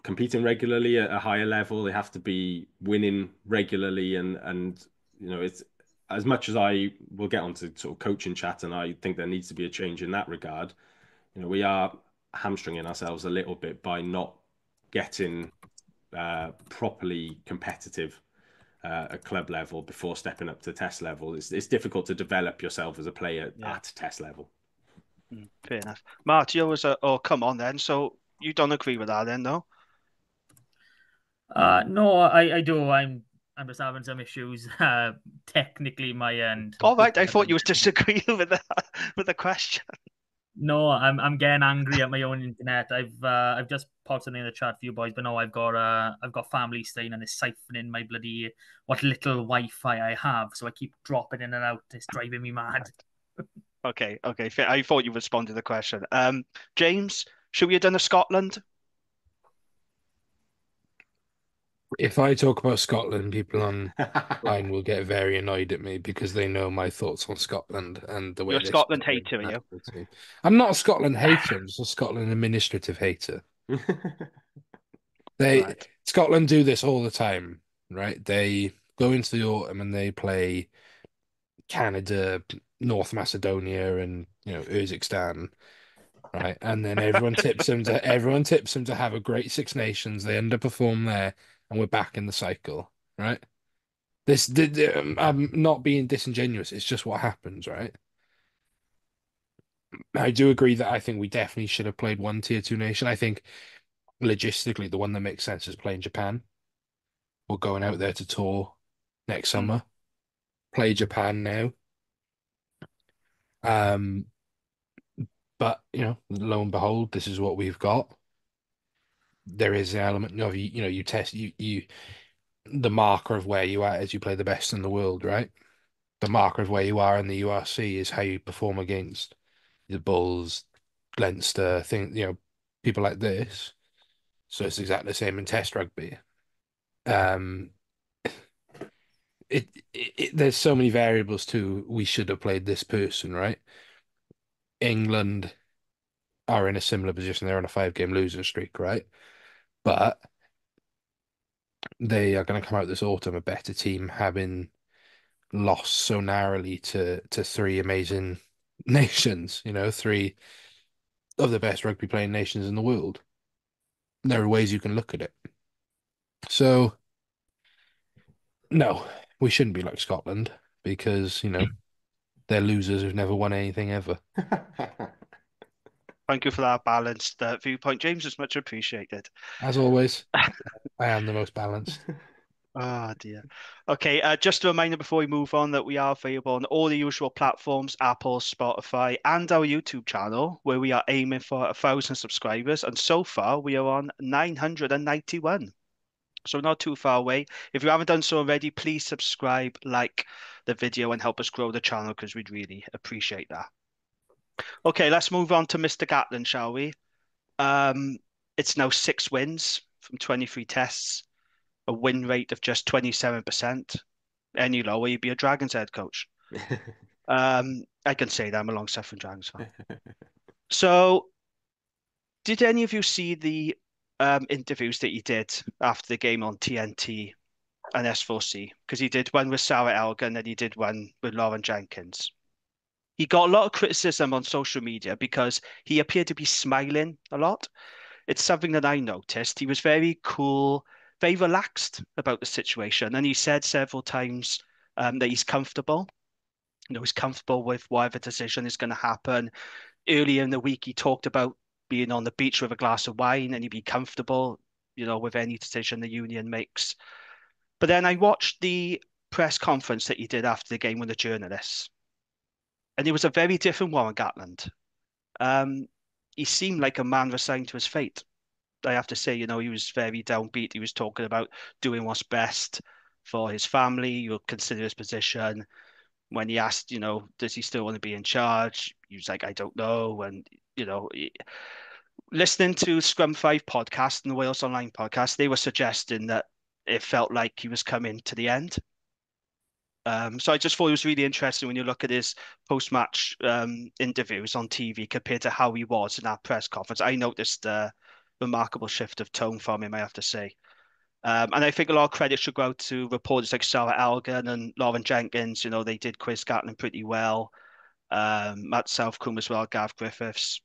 competing regularly at a higher level. They have to be winning regularly, and it's as much as I will get onto sort of coaching chat, and I think there needs to be a change in that regard. We are hamstringing ourselves a little bit by not getting properly competitive at club level before stepping up to test level. It's difficult to develop yourself as a player at test level. Fair enough. Marty, you was oh, come on then. So you don't agree with that then, no? No, I do. I'm just having some issues technically my end. All right, I thought you was disagreeing with the question. No, I'm getting angry at my own internet. I've just popped something in the chat for you boys, but no, I've got family staying and it's siphoning my bloody what little Wi-Fi I have, so I keep dropping in and out. It's driving me mad. Okay. I thought you responded to the question. James, should we have done a Scotland? If I talk about Scotland, people online will get very annoyed at me because they know my thoughts on Scotland and the way You're a they Scotland support hater, the are you? national team. I'm not a Scotland hater, I'm just a Scotland administrative hater. Right. Scotland do this all the time, right? They go into the autumn and they play Canada, North Macedonia, and Uzbekistan, right? And then everyone tips them to have a great Six Nations. They underperform there, and we're back in the cycle, right? I'm not being disingenuous. It's just what happens, right? I do agree that I think we definitely should have played one tier two nation. I think logistically, the one that makes sense is playing Japan. We're going out there to tour next summer. Play Japan now. Um, but lo and behold, this is what we've got. There is an element of you test the marker of where you are as you play the best in the world, right? The marker of where you are in the URC is how you perform against the Bulls, Leinster, people like this. So it's exactly the same in Test rugby. Um, there's so many variables too. We should have played this person, right? England are in a similar position. They're on a 5-game losing streak, right? But they are going to come out this autumn a better team, having lost so narrowly to three amazing nations. Three of the best rugby playing nations in the world. There are ways you can look at it. So, no, we shouldn't be like Scotland because, they're losers who've never won anything ever. Thank you for that balanced viewpoint, James. It's much appreciated. As always, I am the most balanced. Oh dear. Okay, just a reminder before we move on that we are available on all the usual platforms, Apple, Spotify, and our YouTube channel, where we are aiming for 1,000 subscribers. And so far, we are on 991. So not too far away. If you haven't done so already, please subscribe, like the video, and help us grow the channel because we'd really appreciate that. Okay, let's move on to Mr. Gatland, shall we? It's now 6 wins from 23 tests, a win rate of just 27%. Any lower, you'd be a Dragons head coach. I can say that I'm a long-suffering Dragons fan. So, did any of you see the interviews that he did after the game on TNT and S4C? Because he did one with Sarah Elgan and he did one with Lauren Jenkins. He got a lot of criticism on social media because he appeared to be smiling a lot. It's something that I noticed. He was very cool, very relaxed about the situation. And he said several times that he's comfortable. He's comfortable with whatever decision is going to happen. Earlier in the week, he talked about being on the beach with a glass of wine and he'd be comfortable, with any decision the union makes. But then I watched the press conference that he did after the game with the journalists. And it was a very different Warren Gatland. He seemed like a man resigned to his fate. I have to say, he was very downbeat. He was talking about doing what's best for his family. You'll consider his position. When he asked, does he still want to be in charge? He was like, I don't know. And, listening to Scrum 5 podcast and the Wales Online podcast, they were suggesting that it felt like he was coming to the end. So I just thought it was really interesting when you look at his post-match interviews on TV compared to how he was in that press conference. I noticed a remarkable shift of tone from him, I have to say. And I think a lot of credit should go out to reporters like Sarah Elgan and Lauren Jenkins. They did quiz Gatland pretty well. Matt Southcombe as well, Gav Griffiths.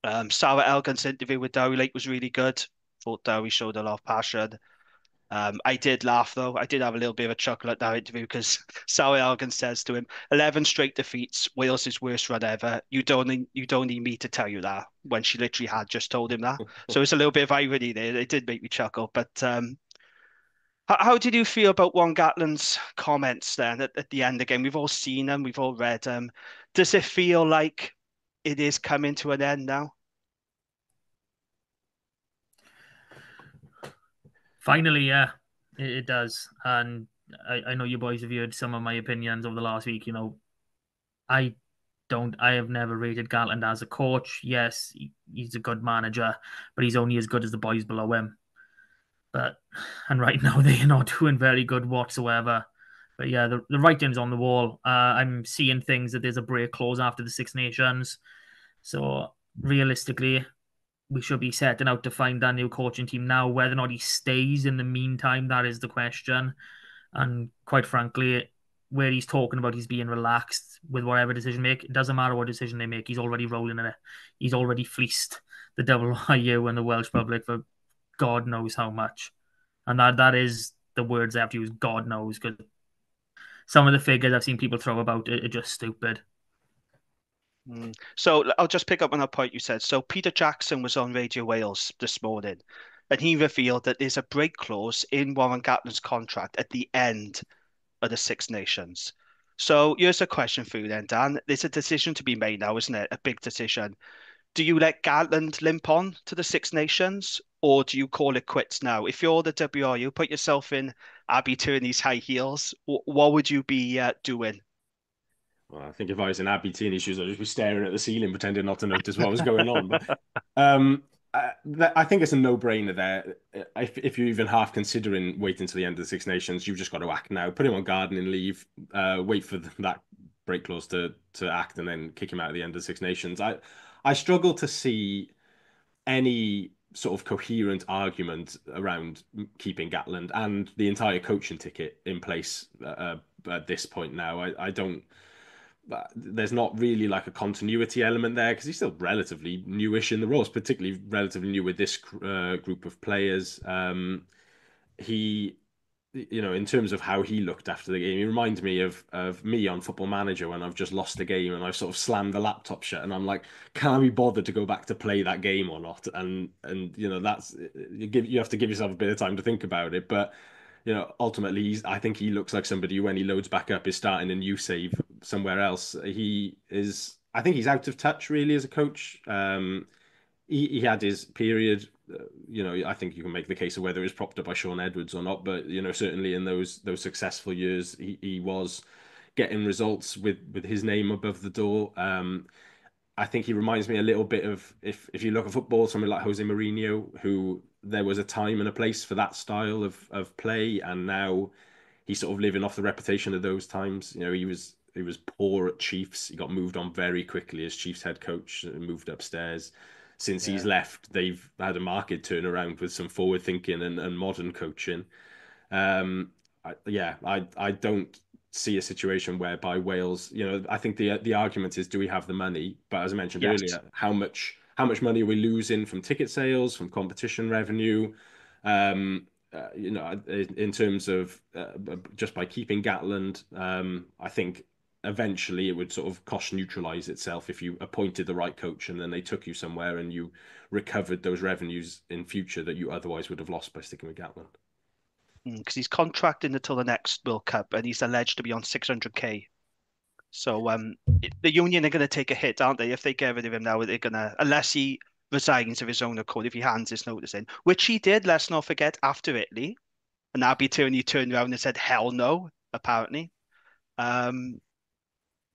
Sarah Elgan's interview with Dowie Lake was really good. Thought Dowie showed a lot of passion. I did laugh though. I did have a little bit of a chuckle at that interview because Sarah Elgan says to him, 11 straight defeats, Wales' worst run ever. You don't need me to tell you that, when she literally had just told him that. So it's a little bit of irony there. It did make me chuckle. But how did you feel about Warren Gatland's comments then at the end again? We've all seen them, we've all read them. Does it feel like it is coming to an end now? Finally, yeah, it does. And I know you boys have heard some of my opinions over the last week. I have never rated Gatland as a coach. Yes, he's a good manager, but he's only as good as the boys below him. And right now they are not doing very good whatsoever. But yeah, the writing's on the wall. I'm seeing things that there's a break clause after the Six Nations. So realistically, we should be setting out to find that new coaching team now. Whether or not he stays in the meantime, that is the question. And quite frankly, where he's talking about he's being relaxed with whatever decision make, it doesn't matter what decision they make. He's already rolling in it. He's already fleeced the WRU and the Welsh public for God knows how much. And that is the words I have to use, God knows, because some of the figures I've seen people throw about are just stupid. So I'll just pick up on a point you said. So Peter Jackson was on Radio Wales this morning, and he revealed that there's a break clause in Warren Gatland's contract at the end of the Six Nations. So here's a question for you then, Dan. There's a decision to be made now, isn't it? A big decision. Do you let Gatland limp on to the Six Nations, or do you call it quits now? If you're the WRU, put yourself in Abby Turney's high heels. What would you be doing? Well, I think if I was in Abby Teeny's shoes, I'd just be staring at the ceiling, pretending not to notice what was going on. But um, I think it's a no-brainer there. If you're even half considering waiting until the end of the Six Nations, you've just got to act now. Put him on gardening leave, wait for that break clause to act, and then kick him out at the end of the Six Nations. I struggle to see any sort of coherent argument around keeping Gatland and the entire coaching ticket in place at this point now. I don't. There's not really like a continuity element there because he's still relatively newish in the roles, particularly relatively new with this group of players. He, in terms of how he looked after the game, he reminds me of me on Football Manager when I've just lost a game and I've sort of slammed the laptop shut and I'm like, can I be bothered to go back to play that game or not? And that's you have to give yourself a bit of time to think about it, but. Ultimately, I think he looks like somebody who, when he loads back up, is starting a new save somewhere else. I think he's out of touch really as a coach. He had his period. I think you can make the case of whether it was propped up by Sean Edwards or not, but certainly in those successful years, he was getting results with his name above the door. I think he reminds me a little bit of if you look at football, someone like Jose Mourinho, who there was a time and a place for that style of play, and now he's sort of living off the reputation of those times. He was poor at Chiefs. He got moved on very quickly as Chiefs head coach and moved upstairs. Since he's left, they've had a market turnaround with some forward thinking and modern coaching. I don't see a situation whereby Wales, I think the argument is, do we have the money? But as I mentioned earlier, how much money are we losing from ticket sales, from competition revenue? In terms of just by keeping Gatland, I think eventually it would sort of cost neutralize itself if you appointed the right coach and then they took you somewhere and you recovered those revenues in future that you otherwise would have lost by sticking with Gatland. Because he's contracted until the next World Cup and he's alleged to be on 600k. So the union are going to take a hit, aren't they? If they get rid of him now, they're going to, unless he resigns of his own accord, if he hands his notice in, which he did, let's not forget, after Italy. And Abby Turney turned around and said, hell no, apparently.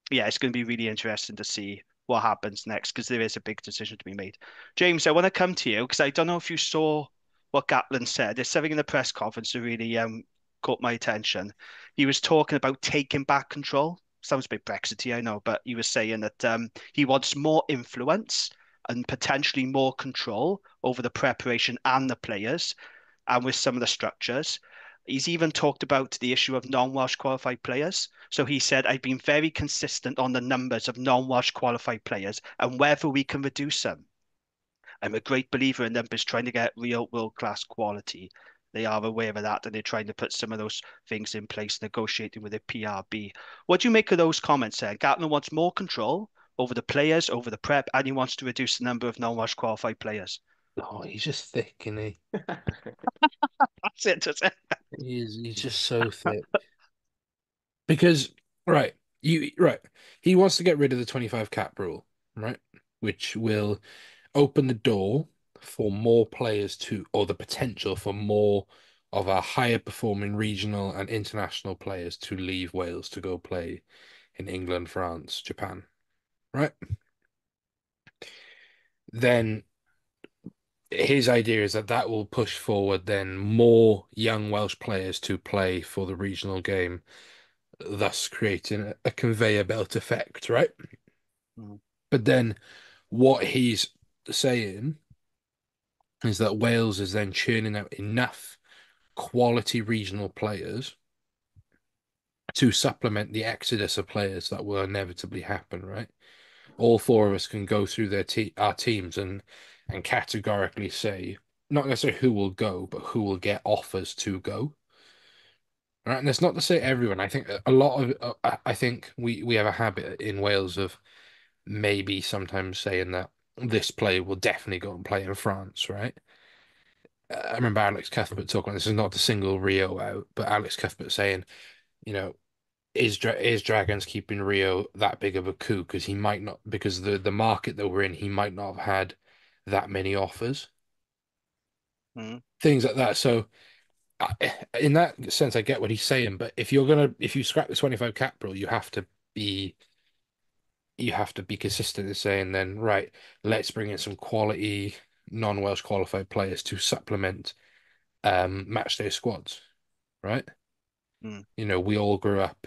It's going to be really interesting to see what happens next because there is a big decision to be made. James, I want to come to you because I don't know if you saw what Gatland said. There's something in the press conference that really caught my attention. He was talking about taking back control. Sounds a bit Brexity, I know, but he was saying that he wants more influence and potentially more control over the preparation and the players and with some of the structures. He's even talked about the issue of non-Welsh qualified players. So he said, I've been very consistent on the numbers of non-Welsh qualified players and whether we can reduce them. I'm a great believer in numbers trying to get real world-class quality. They are aware of that and they're trying to put some of those things in place, negotiating with the PRB. What do you make of those comments there? Gatland wants more control over the players, over the prep, and he wants to reduce the number of non-Welsh qualified players. Oh, he's just thick, isn't he? That's it. He's just so thick. Because he wants to get rid of the 25 cap rule, right? Which will open the door for more players or the potential for more of our higher performing regional and international players to leave Wales to go play in England, France, Japan, right? Then his idea is that will push forward then more young Welsh players to play for the regional game, thus creating a conveyor belt effect, right? But then what he's saying is that Wales is then churning out enough quality regional players to supplement the exodus of players that will inevitably happen, right? All four of us can go through our teams and categorically say, not necessarily who will go, but who will get offers to go. Right, and that's not to say everyone. I think a lot of I think we have a habit in Wales of maybe sometimes saying that this player will definitely go and play in France, right? I remember Alex Cuthbert talking. This is not to single Rio out, but Alex Cuthbert saying, you know, is Dragons keeping Rio that big of a coup because he might not because the market that we're in, he might not have had that many offers, Mm. things like that. So in that sense, I get what he's saying. But if you scrap the 25 cap rule, be you have to be consistent in saying then right, let's bring in some quality non-Welsh qualified players to supplement match day squads, right? Mm. We all grew up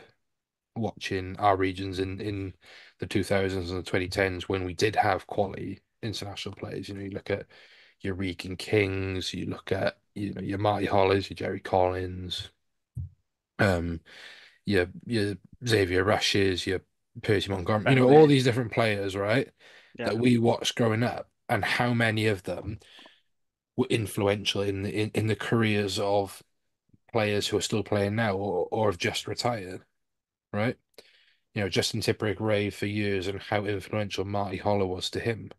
watching our regions in the 2000s and the 2010s when we did have quality international players. You look at your Regan Kings, you look at your Marty Hollis, your Jerry Collins, um, your Xavier Rushes, your Percy Montgomery, all these different players, right? Yeah. That we watched growing up, and how many of them were influential in the careers of players who are still playing now or have just retired, right? Justin Tipuric raved for years and how influential Marty Holler was to him.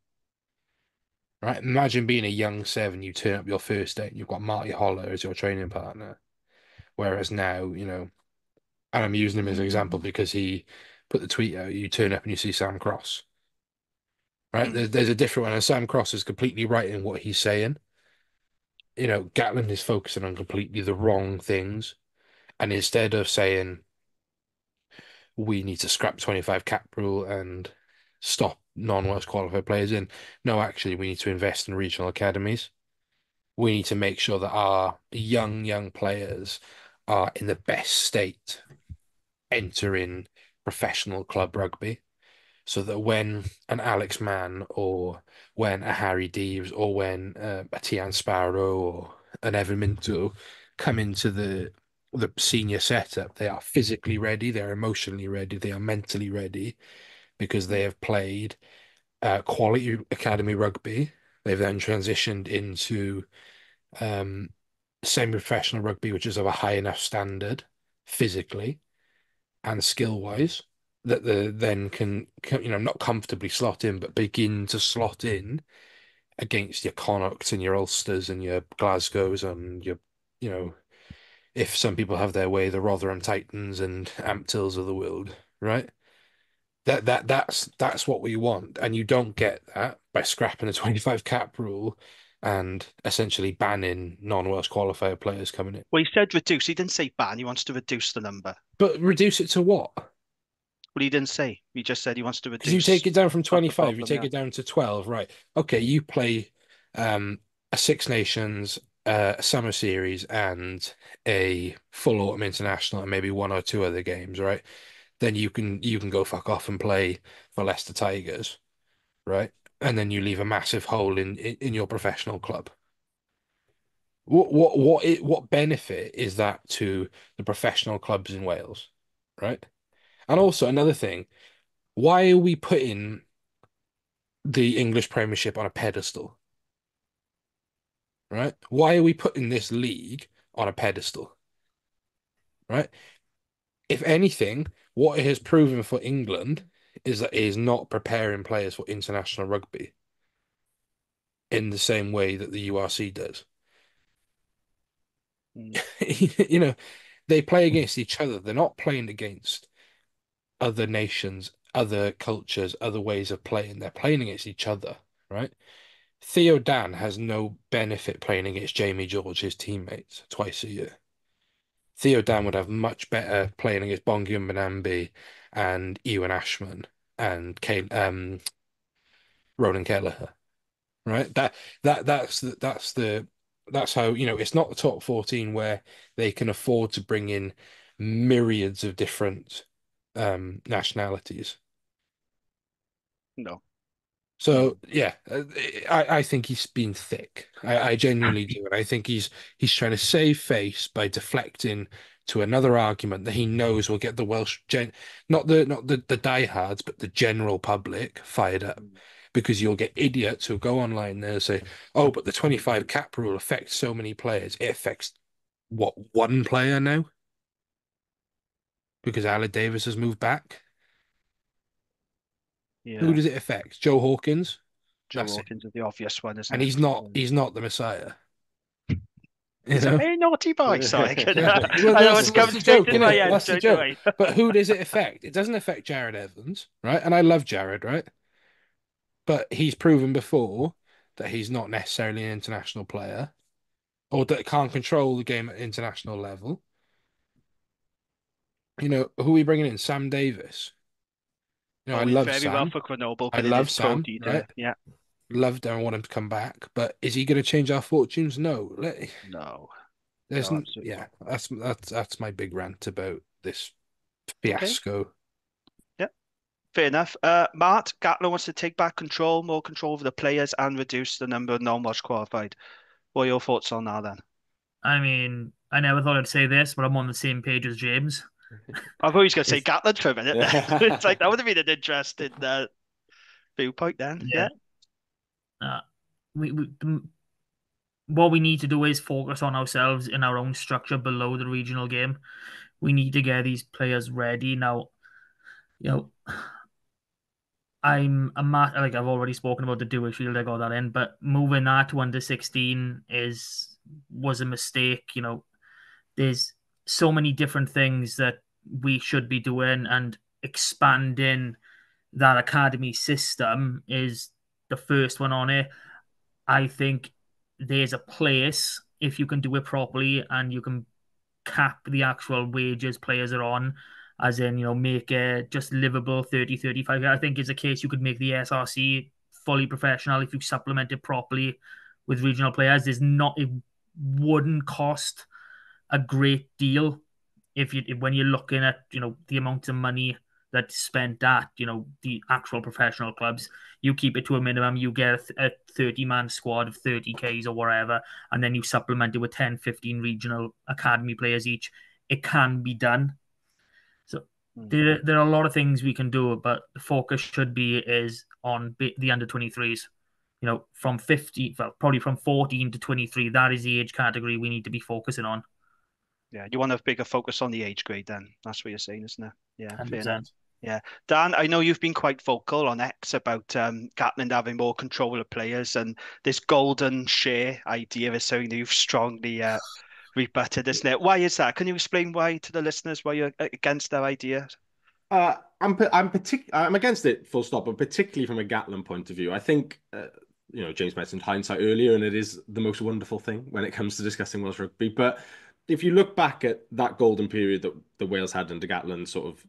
Right? Imagine being a young seven, you turn up your first day and you've got Marty Holler as your training partner. Whereas now, and I'm using him as an example because he put the tweet out, you turn up and you see Sam Cross. Right? There's a different one, and Sam Cross is completely right in what he's saying. Gatland is focusing on completely the wrong things. And instead of saying we need to scrap 25 cap rule and stop non-Welsh qualified players in. No, actually, we need to invest in regional academies. We need to make sure that our young players are in the best state entering professional club rugby, so that when an Alex Mann or when a Harry Deeves or when a Tian Sparrow or an Evan Minto come into the senior setup, they are physically ready, they're emotionally ready, they are mentally ready because they have played quality academy rugby. They've then transitioned into um, semi-professional rugby, which is of a high enough standard physically and skill-wise that they then can not comfortably slot in, but begin to slot in against your Connachts and your Ulsters and your Glasgows and you know, if some people have their way, the Rotherham Titans and Amptils of the world, right? That's what we want, and you don't get that by scrapping the 25 cap rule and essentially banning non-Welsh qualifier players coming in. Well, he said reduce. He didn't say ban. He wants to reduce the number. But reduce it to what? Well, he didn't say. He just said he wants to Because you reduce. take it down from That's the 25, you problem, take yeah. it down to 12, right? Okay, you play a Six Nations, a Summer Series, and a full autumn international, and maybe one or two other games, right? Then you can go fuck off and play for Leicester Tigers, right? And then you leave a massive hole in your professional club. What benefit is that to the professional clubs in Wales, right? And also another thing, why are we putting the English Premiership on a pedestal, right? Why are we putting this league on a pedestal, right? If anything, what it has proven for England is that it is not preparing players for international rugby in the same way that the URC does. Mm. They play against each other. They're not playing against other nations, other cultures, other ways of playing. They're playing against each other, right? Theo Dan has no benefit playing against Jamie George, his teammates, twice a year. Theo Dan would have much better playing against Bongi Mbonambi and Ewan Ashman and Ronan Kelleher, right? That's how, it's not the top 14 where they can afford to bring in myriads of different nationalities. No. So yeah, I think he's been thick. I genuinely do, and I think he's trying to save face by deflecting to another argument that he knows will get the Welsh not the diehards, but the general public fired up. Because you'll get idiots who go online there and say, "Oh, but the 25 cap rule affects so many players." It affects what, one player now? because Aled Davis has moved back. Who Yeah. does it affect? Joe Hawkins. Joe That's it. Hawkins is the obvious one, isn't And it? he's not the Messiah. You He's a know? very naughty boy, sorry. Exactly. Well, I know it's that's come the straight joke, into isn't my it? head That's the straight joke. away. But who does it affect? It doesn't affect Jared Evans, right? And I love Jared, right? But he's proven before that he's not necessarily an international player or that can't control the game at international level. You know, who are we bringing in? Sam Davis. You know, I Oh, he's love very well Sam. for Grenoble, I but it love is Sam, Cody right? to, yeah. Loved and want him to come back. But is he going to change our fortunes? No. No, There's no, absolutely yeah, not. that's my big rant about this Okay, fiasco. yeah, fair enough. Mart, Gatland wants to take back control, more control over the players and reduce the number of non-Welsh qualified. What are your thoughts on that then? I mean, I never thought I'd say this, but I'm on the same page as James. I thought he was going to say It's Gatland for a minute. It's like that would have been an interesting viewpoint then. Yeah. Yeah. We what we need to do is focus on ourselves in our own structure below the regional game. We need to get these players ready now. You know, like I've already spoken about the dual shield. I got that in, but moving that to under 16 was a mistake. You know, there's so many different things that we should be doing, and expanding that academy system is the first one on it. I think there's a place if you can do it properly and you can cap the actual wages players are on, as in, make it just livable 30, 35. I think it's a case you could make the SRC fully professional if you supplement it properly with regional players. It wouldn't cost a great deal when you're looking at the amount of money that's spent at the actual professional clubs. You keep it to a minimum, you get a 30-man squad of 30Ks or whatever, and then you supplement it with 10, 15 regional academy players each. It can be done. So there are a lot of things we can do, but the focus should be is on the under 23s. From 50, well, probably from 14 to 23, that is the age category we need to be focusing on. Yeah, you want a bigger focus on the age grade then. That's what you're saying, isn't it? Yeah, fair enough. 100%. Yeah. Dan, I know you've been quite vocal on X about Gatland having more control of players, and this golden share idea is something that you've strongly rebutted, isn't it? Why is that? Can you explain why to the listeners why you're against that idea? I'm against it, full stop, but particularly from a Gatland point of view. I think James mentioned hindsight earlier, and it is the most wonderful thing when it comes to discussing Welsh rugby. But if you look back at that golden period that the Wales had under Gatland, sort of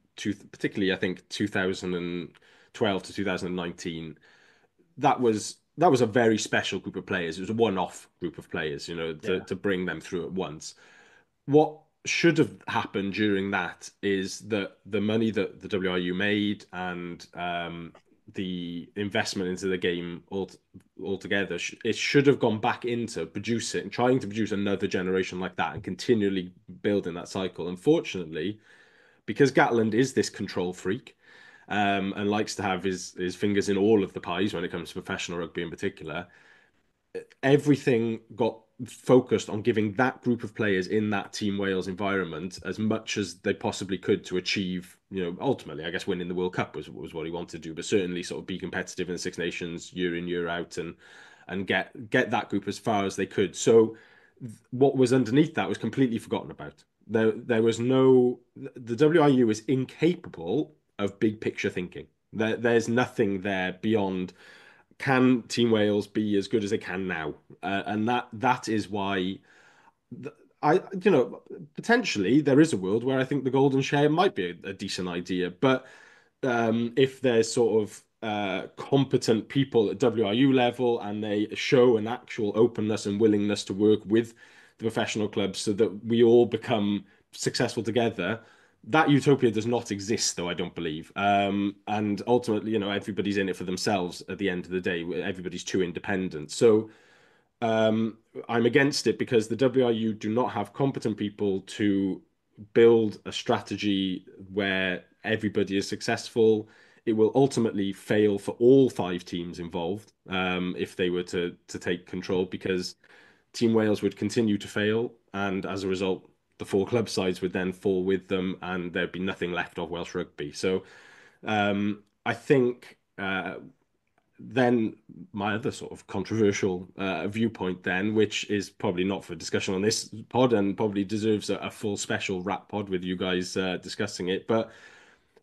particularly I think 2012 to 2019, that was a very special group of players. It was a one-off group of players, to bring them through at once. What should have happened during that is that the money that the WRU made and the investment into the game altogether, it should have gone back into producing, trying to produce another generation like that and continually building that cycle. Unfortunately, because Gatland is this control freak, and likes to have his fingers in all of the pies when it comes to professional rugby in particular, everything got focused on giving that group of players in that Team Wales environment as much as they possibly could to achieve, ultimately, I guess winning the World Cup was what he wanted to do, but certainly sort of be competitive in the Six Nations year in, year out, and get that group as far as they could. So what was underneath that was completely forgotten about. There was the WRU is incapable of big picture thinking. There's nothing there beyond, can Team Wales be as good as they can now? And that is why potentially there is a world where I think the golden share might be a decent idea. But if there's sort of competent people at WRU level and they show an actual openness and willingness to work with the professional clubs so that we all become successful together, that utopia does not exist, though, I don't believe. And ultimately, everybody's in it for themselves at the end of the day. Everybody's too independent. So I'm against it because the WRU do not have competent people to build a strategy where everybody is successful. It will ultimately fail for all 5 teams involved if they were to take control, because Team Wales would continue to fail, and as a result, the 4 club sides would then fall with them, and there'd be nothing left of Welsh rugby. So I think then my other sort of controversial viewpoint then, which is probably not for discussion on this pod and probably deserves a full special wrap pod with you guys discussing it, but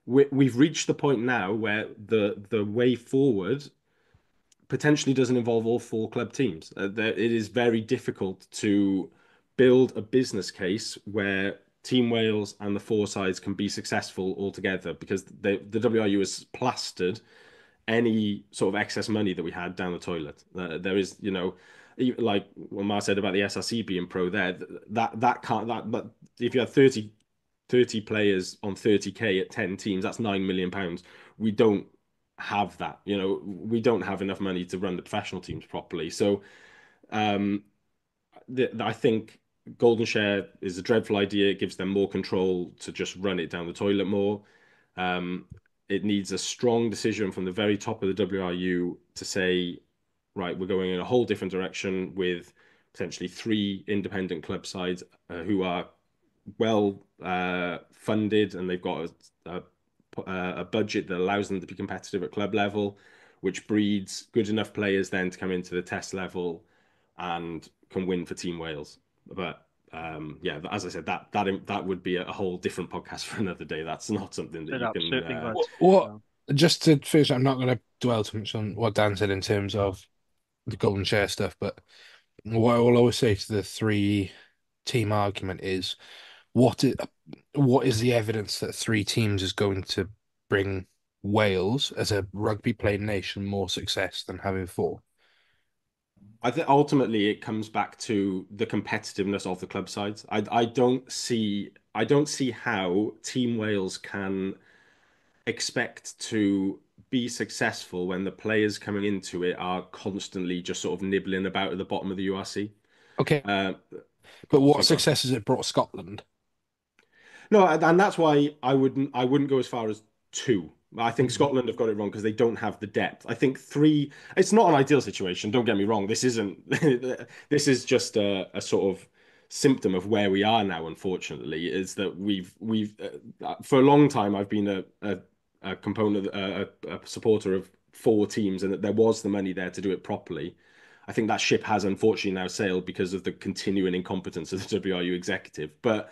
we've reached the point now where the way forward potentially doesn't involve all 4 club teams. It is very difficult to build a business case where Team Wales and the 4 sides can be successful altogether, because the WRU has plastered any sort of excess money that we had down the toilet. There is, like what Mar said about the SRC being pro there, but if you have 30 players on 30k at 10 teams, that's £9 million. We don't have that. We don't have enough money to run the professional teams properly. So I think Golden Share is a dreadful idea. It gives them more control to just run it down the toilet more. It needs a strong decision from the very top of the WRU to say, right, we're going in a whole different direction with potentially 3 independent club sides who are well funded, and they've got a budget that allows them to be competitive at club level, which breeds good enough players then to come into the test level and can win for Team Wales. But yeah, as I said, that would be a whole different podcast for another day. That's not something that you can. What? Just to finish, I'm not going to dwell too much on what Dan said in terms of the Golden Share stuff, but what I will always say to the 3-team argument is, what is the evidence that 3 teams is going to bring Wales as a rugby playing nation more success than having 4? I think ultimately it comes back to the competitiveness of the club sides. I don't see how Team Wales can expect to be successful when the players coming into it are constantly just sort of nibbling about at the bottom of the URC. Okay, but what success has it brought Scotland? No, and that's why I wouldn't go as far as 2. I think Scotland have got it wrong because they don't have the depth. I think 3. It's not an ideal situation. Don't get me wrong. This isn't. This is just a sort of symptom of where we are now. Unfortunately, is that we've for a long time I've been a component, a supporter of 4 teams, and that there was the money there to do it properly. I think that ship has unfortunately now sailed because of the continuing incompetence of the WRU executive. But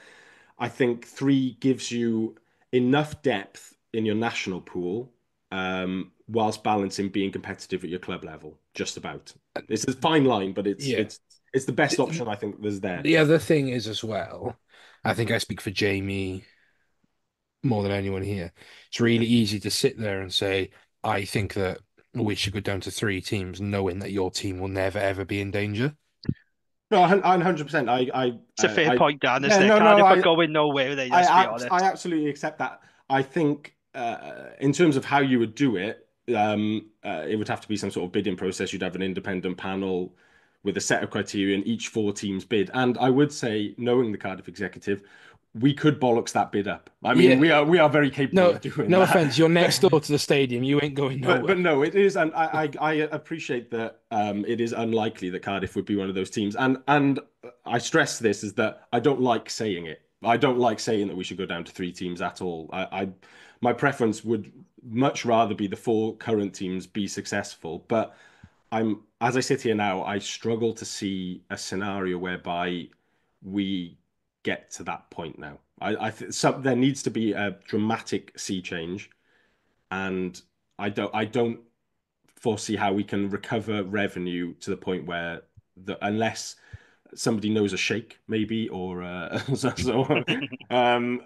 I think 3 gives you enough depth in your national pool, whilst balancing being competitive at your club level. Just about. It's a fine line, but it's the best option I think there's there. The other thing is as well, I think I speak for Jamie more than anyone here. It's really easy to sit there and say, I think that we should go down to 3 teams, knowing that your team will never ever be in danger. No, 100%. It's a fair point, Dan. Isn't it? Cardiff are going nowhere. Let's be honest. I absolutely accept that. I think in terms of how you would do it, it would have to be some sort of bidding process. You'd have an independent panel with a set of criteria, and each 4 teams bid. And I would say, knowing the Cardiff executive, we could bollocks that bid up. I mean, we are very capable of doing that. No offense, you're next door to the stadium. You ain't going nowhere. But no, it is, and I appreciate that. It is unlikely that Cardiff would be one of those teams, and I stress this is that I don't like saying it. I don't like saying that we should go down to 3 teams at all. My preference would much rather be the 4 current teams be successful. But as I sit here now, I struggle to see a scenario whereby we get to that point now. There needs to be a dramatic sea change, and I don't foresee how we can recover revenue to the point where unless somebody knows a sheikh maybe, or that's what I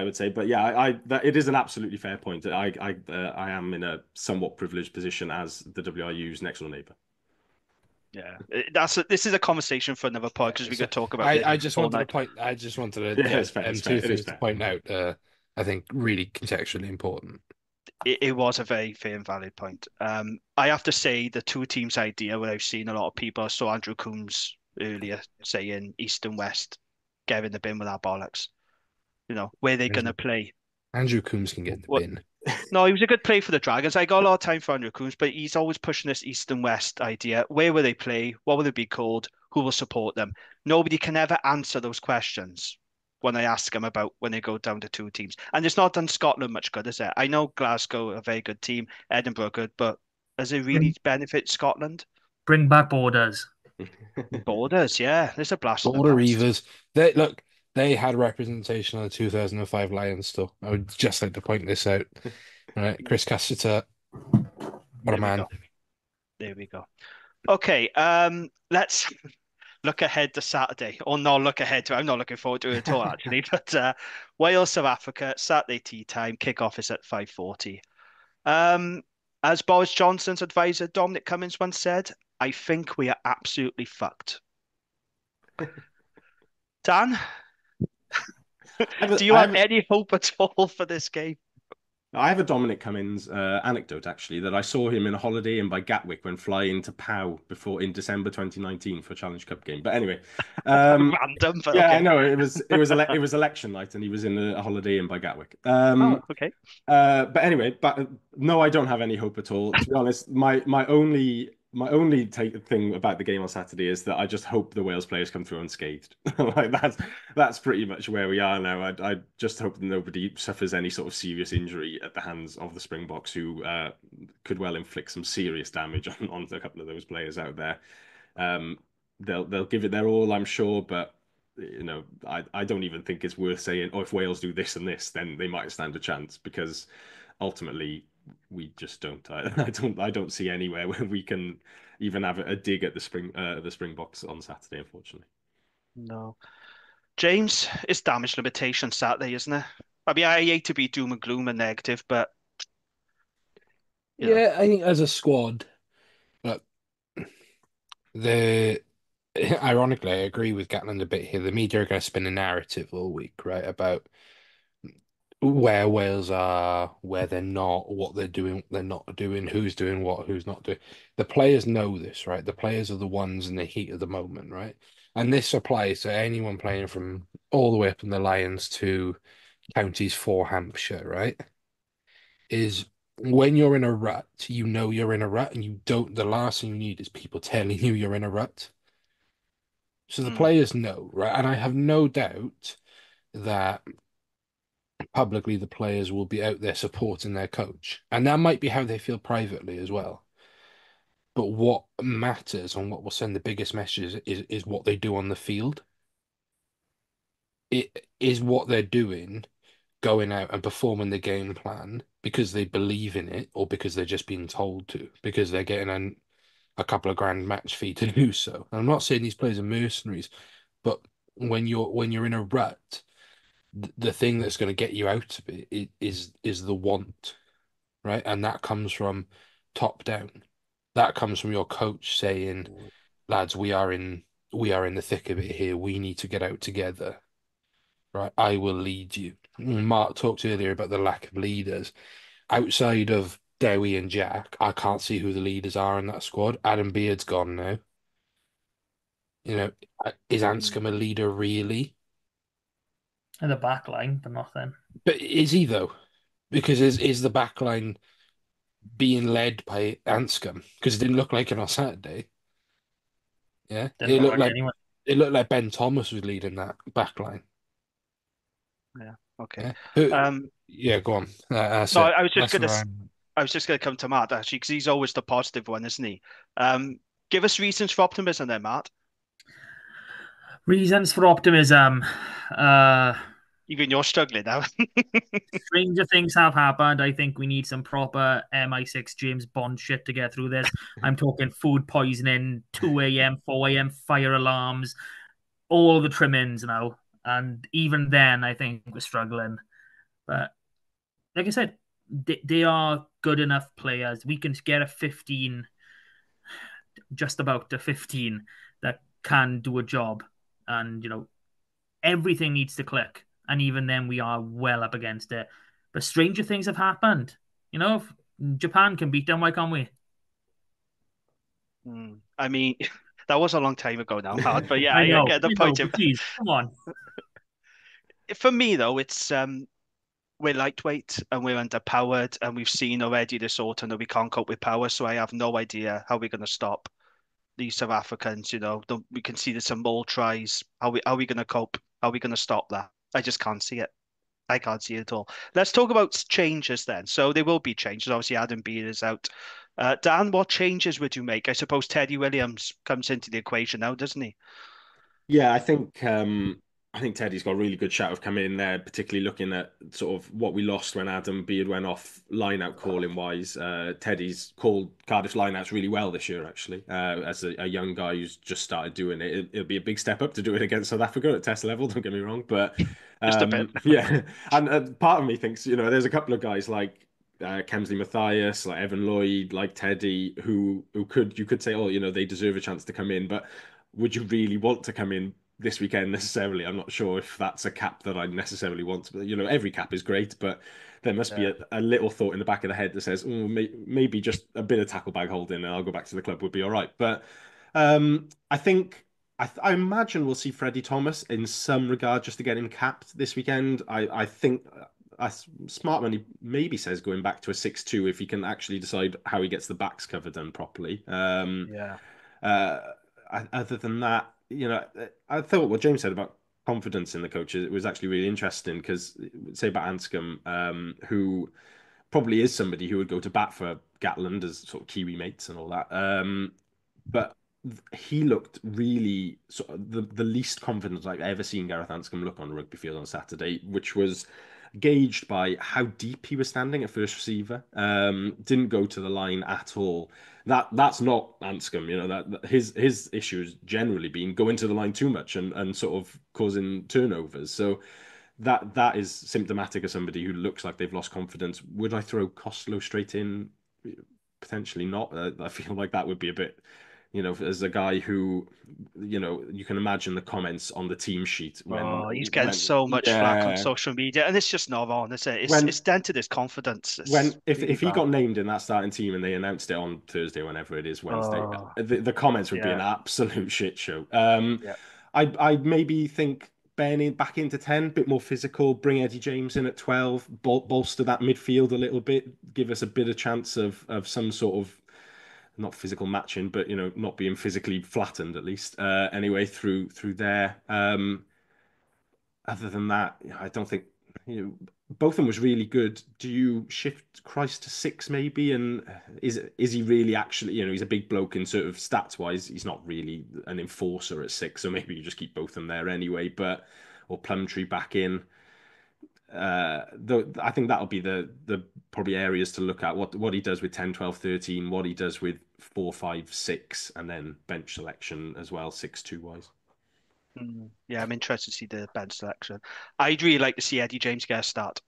would say. But yeah, it is an absolutely fair point. I am in a somewhat privileged position as the WRU's next door neighbour. Yeah, this is a conversation for another pod, because we could talk about it. I just wanted to point. I just wanted to point out. I think really contextually important. It was a very fair and valid point. I have to say the 2 teams idea, where I've seen a lot of people. I saw Andrew Coombs earlier saying East and West, get in the bin with our bollocks. Where they're going to play. Andrew Coombs can get in the bin. No, he was a good play for the Dragons. I got a lot of time for Andrew Coombs, but he's always pushing this East and West idea. Where will they play? What will they be called? who will support them. Nobody can ever answer those questions when I ask them about when they go down to two teams. And it's not done Scotland much good, is it? I know Glasgow are a very good team, Edinburgh good, but does it really benefit Scotland? Bring back borders. Borders, yeah. There's a blast from the Border past. Reavers. They had representation on the 2005 Lions still. I would just like to point this out. Right, Chris Cassiter, what a man. There we go. Okay, let's look ahead to Saturday, or not look ahead to. I'm not looking forward to it at all, actually. But Wales, South Africa, Saturday tea time. Kickoff is at 5:40. As Boris Johnson's advisor Dominic Cummings once said, I think we are absolutely fucked. Dan, do you have any hope at all for this game? I have a Dominic Cummings anecdote, actually, that I saw him in a Holiday Inn by Gatwick when flying to Pau in December 2019 for a Challenge Cup game. But anyway, random, but yeah, okay. I know it was election night, and he was in a Holiday Inn by Gatwick. Okay. But anyway, no, I don't have any hope at all. To be honest, my only thing about the game on Saturday is that I just hope the Wales players come through unscathed. Like that's pretty much where we are now. I just hope that nobody suffers any sort of serious injury at the hands of the Springboks, who could well inflict some serious damage on a couple of those players out there. They'll give it their all, I'm sure, but I don't even think it's worth saying, oh, if Wales do this and this, then they might stand a chance, because ultimately we just don't. I don't see anywhere where we can even have a dig at the Springboks on Saturday, unfortunately. No. James, it's damage limitation Saturday, isn't it? I mean, I hate to be doom and gloom and negative, but yeah, I think as a squad, look, ironically, I agree with Gatland a bit here. The media are going to spin a narrative all week, right, about where Wales are, where they're not, what they're doing, what they're not doing, who's doing what, who's not doing. The players know this, right? The players are the ones in the heat of the moment, right? And this applies to anyone playing from all the way up in the Lions to counties for Hampshire, right? Is when you're in a rut, you know you're in a rut, and the last thing you need is people telling you you're in a rut. So the players know, right? And I have no doubt that publicly the players will be out there supporting their coach. And that might be how they feel privately as well. But what matters and what will send the biggest messages is what they do on the field. It is what they're doing, going out and performing the game plan because they believe in it, or because they're just being told to, because they're getting a couple of grand match fee to do so. And I'm not saying these players are mercenaries, but when you're in a rut, the thing that's going to get you out of it is the want, right? And that comes from top down. That comes from your coach saying, lads, we are in the thick of it here. We need to get out together, right? I will lead you. Mark talked earlier about the lack of leaders. Outside of Dewi and Jack, I can't see who the leaders are in that squad. Adam Beard's gone now. Is Anscombe a leader really? In the back line, but nothing. But is he though? Because is the back line being led by Anscombe? Because it didn't look like it on Saturday. Yeah, Didn't look like anyone. It looked like Ben Thomas was leading that back line. Yeah. Okay. Yeah, go on. No, I was just gonna come to Matt, actually, because he's always the positive one, isn't he? Give us reasons for optimism there, Matt. Reasons for optimism. Even you're struggling now. Stranger things have happened. I think we need some proper MI6 James Bond shit to get through this. I'm talking food poisoning, 2 a.m., 4 a.m. fire alarms, all the trimmings now. And even then, I think we're struggling. But like I said, they are good enough players. We can get a 15, just about a 15 that can do a job. And, everything needs to click. And even then, we are well up against it. But stranger things have happened. If Japan can beat them, why can't we? I mean, that was a long time ago now, Matt. But yeah, I get the point. Please, come on. For me, though, it's we're lightweight and we're underpowered, and we've seen already this autumn that we can't cope with power. So I have no idea how we're going to stop these South Africans. We can see there's some more tries. How are we going to cope? How are we going to stop that? I just can't see it. I can't see it at all. Let's talk about changes then. So there will be changes. Obviously, Adam Beard is out. Dan, what changes would you make? I suppose Teddy Williams comes into the equation now, doesn't he? Yeah, I think Teddy's got a really good shout of coming in there, particularly looking at sort of what we lost when Adam Beard went off line-out calling wise. Teddy's called Cardiff's line-outs really well this year, actually, as a young guy who's just started doing it. It'll be a big step up to do it against South Africa at test level, don't get me wrong. But Just a bit. yeah, and part of me thinks, there's a couple of guys like Kemsley Mathias, like Evan Lloyd, like Teddy, who you could say, oh, they deserve a chance to come in, but would you really want to come in this weekend necessarily? I'm not sure if that's a cap that I necessarily want. But every cap is great, but there must be a little thought in the back of the head that says, oh, maybe just a bit of tackle bag holding, and I'll go back to the club would be all right. But I think I imagine we'll see Freddie Thomas in some regard just to get him capped this weekend. I think. Smart money maybe says going back to a 6-2 if he can actually decide how he gets the backs cover done properly. Yeah. Uh, Other than that, I thought what James said about confidence in the coaches, it was actually really interesting because, say about Anscombe, who probably is somebody who would go to bat for Gatland as sort of Kiwi mates and all that. But he looked really sort of the least confident I've ever seen Gareth Anscombe look on a rugby field on Saturday, which was gauged by how deep he was standing at first receiver. Didn't go to the line at all. That's not Anscombe, that his issue has generally been going to the line too much and sort of causing turnovers. So that is symptomatic of somebody who looks like they've lost confidence. Would I throw Costello straight in? Potentially not. I feel like that would be a bit, as a guy who, you can imagine the comments on the team sheet He's getting so much flack on social media, and it's just not on, is it? It's dented his confidence. If he got named in that starting team and they announced it on Thursday, whenever it is, Wednesday, the comments would be an absolute shit show. I'd maybe think Ben back into 10, bit more physical, bring Eddie James in at 12, bolster that midfield a little bit, give us a bit of chance of some sort of not physical matching, but not being physically flattened at least. Anyway, through there. Other than that, I don't think both of them was really good. Do you shift Christ to 6 maybe? And is he really actually, he's a big bloke in sort of stats wise. He's not really an enforcer at 6, so maybe you just keep both of them there anyway. Or Plumtree back in. Though I think that'll be the probably areas to look at what he does with 10, 12, 13, what he does with 4, 5, 6, and then bench selection as well, 6-2 wise. Yeah, I'm interested to see the bench selection. I'd really like to see Eddie James get a start.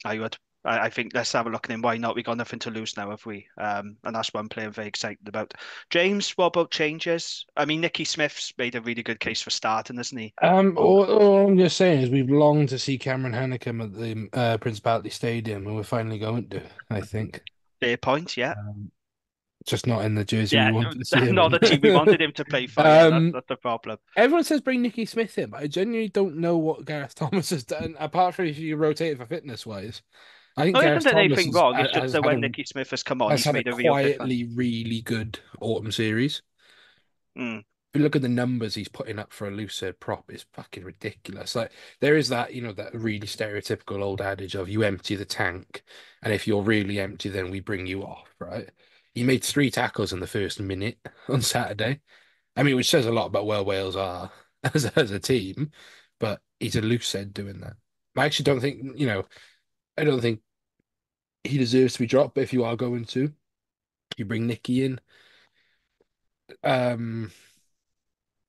I would. I think let's have a look at him. Why not? We got nothing to lose now, have we? And that's one player I'm very excited about. James, what about changes? I mean, Nicky Smith's made a really good case for starting, hasn't he? All I'm just saying is we've longed to see Cameron Hanekom at the Principality Stadium, and we're finally going to, I think. Fair point, yeah. Just not in the jersey we wanted to see him not in. the team we wanted him to play for. That's the problem. Everyone says bring Nicky Smith in, but I genuinely don't know what Gareth Thomas has done, apart from if you rotate it for fitness-wise. I think Gareth Thomas anything wrong. It's just that when Nicky Smith has come on, he's made a real difference. Quietly really good autumn series. Mm. If you look at the numbers he's putting up for a Lucid prop, it's fucking ridiculous. Like there is that, that really stereotypical old adage of you empty the tank, and if you're really empty, then we bring you off, right? He made 3 tackles in the first minute on Saturday. I mean, which says a lot about where Wales are as a team, but he's a Lucid doing that. I actually don't think, I don't think he deserves to be dropped, but if you are going to, you bring Nicky in.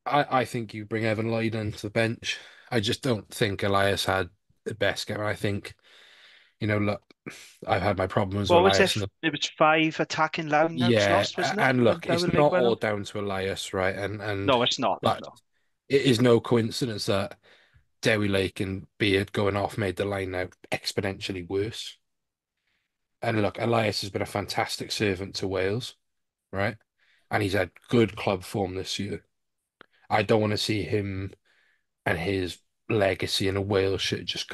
I think you bring Evan Lloyd into the bench. I just don't think Elias had the best game. I think, look, I've had my problems with Elias. It was 5 attacking lineups lost, wasn't it? And look, it's not all down to Elias, right? And no, it's not. But it is no coincidence that Dewi Lake and Beard going off made the line now exponentially worse. And look, Elias has been a fantastic servant to Wales, right? And he's had good club form this year. I don't want to see him and his legacy in a Wales shit just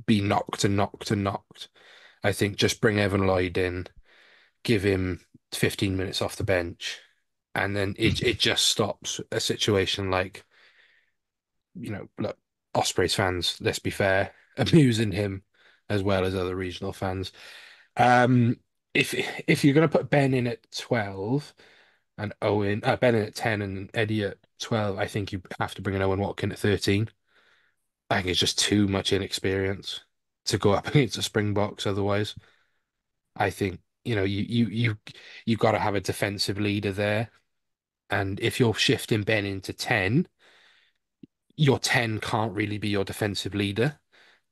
be knocked and knocked and knocked. I think just bring Evan Lloyd in, give him 15 minutes off the bench, and then it just stops a situation like, look, Ospreys fans, let's be fair, amusing him as well as other regional fans. Um, if you're going to put Ben in at 12 and Ben in at 10 and Eddie at 12, I think you have to bring in Owen Watkin at 13. I think it's just too much inexperience to go up against the Springboks otherwise. I think, you've got to have a defensive leader there. And if you're shifting Ben into 10, your 10 can't really be your defensive leader.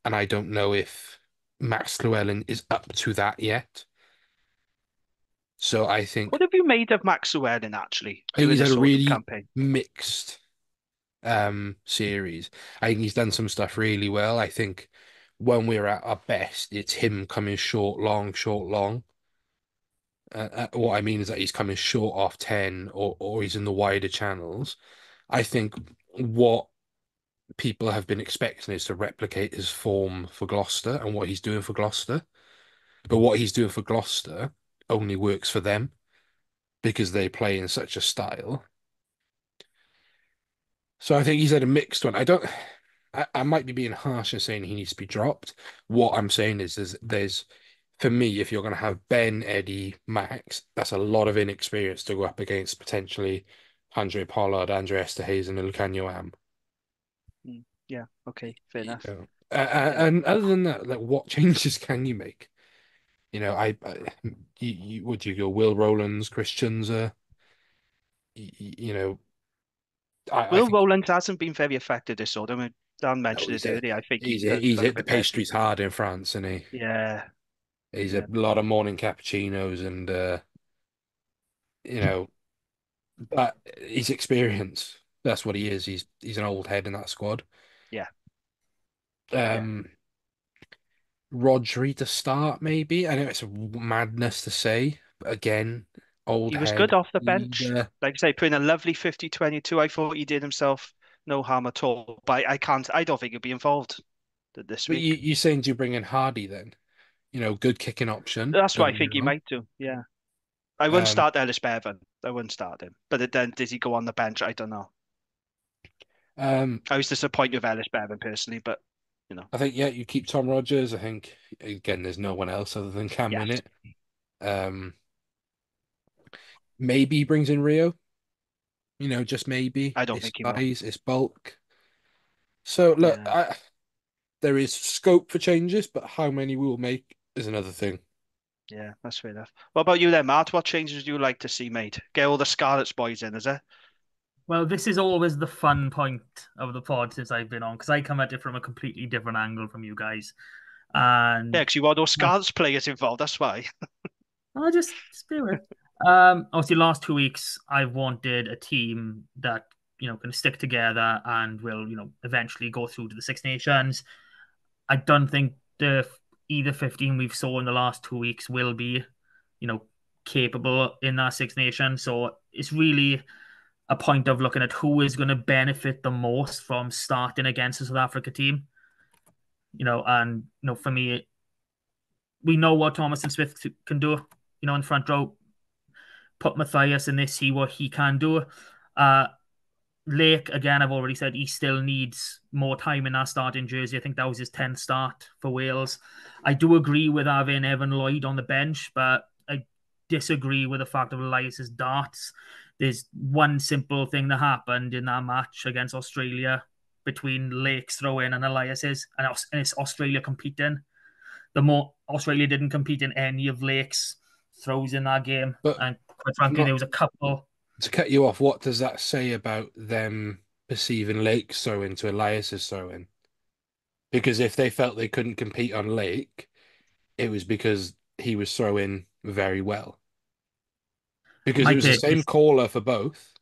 And I don't know if Max Llewellyn is up to that yet. So I think What have you made of Max Llewellyn actually I think during he's this had a sort of really campaign? mixed series. I think he's done some stuff really well. I think when we're at our best, it's him coming short, long, short, long. What I mean is that he's coming short off 10 or he's in the wider channels. I think what people have been expecting is to replicate his form for Gloucester and what he's doing for Gloucester. But what he's doing for Gloucester only works for them because they play in such a style. So I think he's had a mixed one. I might be being harsh in saying he needs to be dropped. What I'm saying is there's for me, if you're going to have Ben, Eddie, Max, that's a lot of inexperience to go up against potentially Andre Pollard, Andre Esterhuizen, and Lucanio Am. Yeah, okay, fair enough. And other than that, like, what changes can you make? Would you go Will Rowlands, Christians? You know, I Will think Rowland hasn't been very effective this sort. I mean, Dan no, mentioned it earlier. I think he's he's he's done a hit the bit better. pastries hard in France, and Yeah, he's a yeah. lot of morning cappuccinos, and you know, but he's experienced. That's what he is. He's an old head in that squad. Yeah, yeah. Um, Rodri to start, maybe. I know it's a madness to say, but again, old He was good head off the bench. leader. Like I say, putting a lovely 50-22. I thought he did himself no harm at all. But I don't think he'll be involved this But week. you saying do you bring in Hardy then? Good kicking option. That's what Don't I get me think he wrong. might do. Yeah. I wouldn't Um, start Ellis Bevan. I wouldn't start him. But then does he go on the bench? I don't know. um, I was disappointed with Ellis Bevan personally, but you know, I think yeah, you keep Tom Rogers. I think again, there's no one else other than Cam yes. in it. Um, maybe he brings in Rio. Just maybe. I don't It's think he will. size, it's bulk. So look, Yeah. there is scope for changes, but how many we will make is another thing. Yeah, that's fair enough. What about you then, Matt? What changes do you like to see made? Get all the Scarlets boys in, is it? Well, this is always the fun point of the pod since I've been on because I come at it from a completely different angle from you guys. Yeah, And because you want those Scarlets players involved. That's why. I'll just bear with. Obviously, last 2 weeks I've wanted a team that can stick together and will eventually go through to the Six Nations. I don't think the either 15 we've saw in the last 2 weeks will be you know capable in that Six Nations. So it's really a point of looking at who is going to benefit the most from starting against the South Africa team. And for me, we know what Thomas and Smith can do. In front row, put Matthias in this, see what he can do. Uh, Lake, again, I've already said he still needs more time in that starting jersey. I think that was his 10th start for Wales. I do agree with having Evan Lloyd on the bench, but I disagree with the fact of Elias's darts. There's one simple thing that happened in that match against Australia between Lake's throw-in and Elias's, and it's Australia competing. The more Australia didn't compete in any of Lake's throws in that game, But and quite frankly, not there was a couple. to cut you off, what does that say about them perceiving Lake's throw in to Elias's throw in? Because if they felt they couldn't compete on Lake, it was because he was throwing very well. Because My it was the take same is caller for both,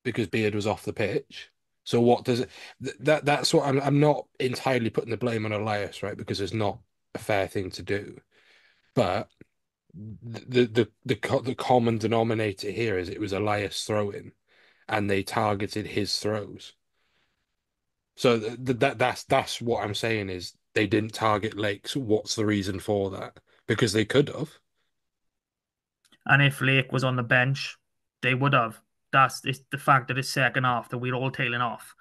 because Beard was off the pitch. So what does it that's what I'm not entirely putting the blame on Elias, right? Because it's not a fair thing to do. But the common denominator here is it was Elias throwing, and they targeted his throws. So that's what I'm saying is they didn't target Lakes. What's the reason for that? Because they could have. And if Lake was on the bench, they would have. It's the fact that it's second half that we're all tailing off.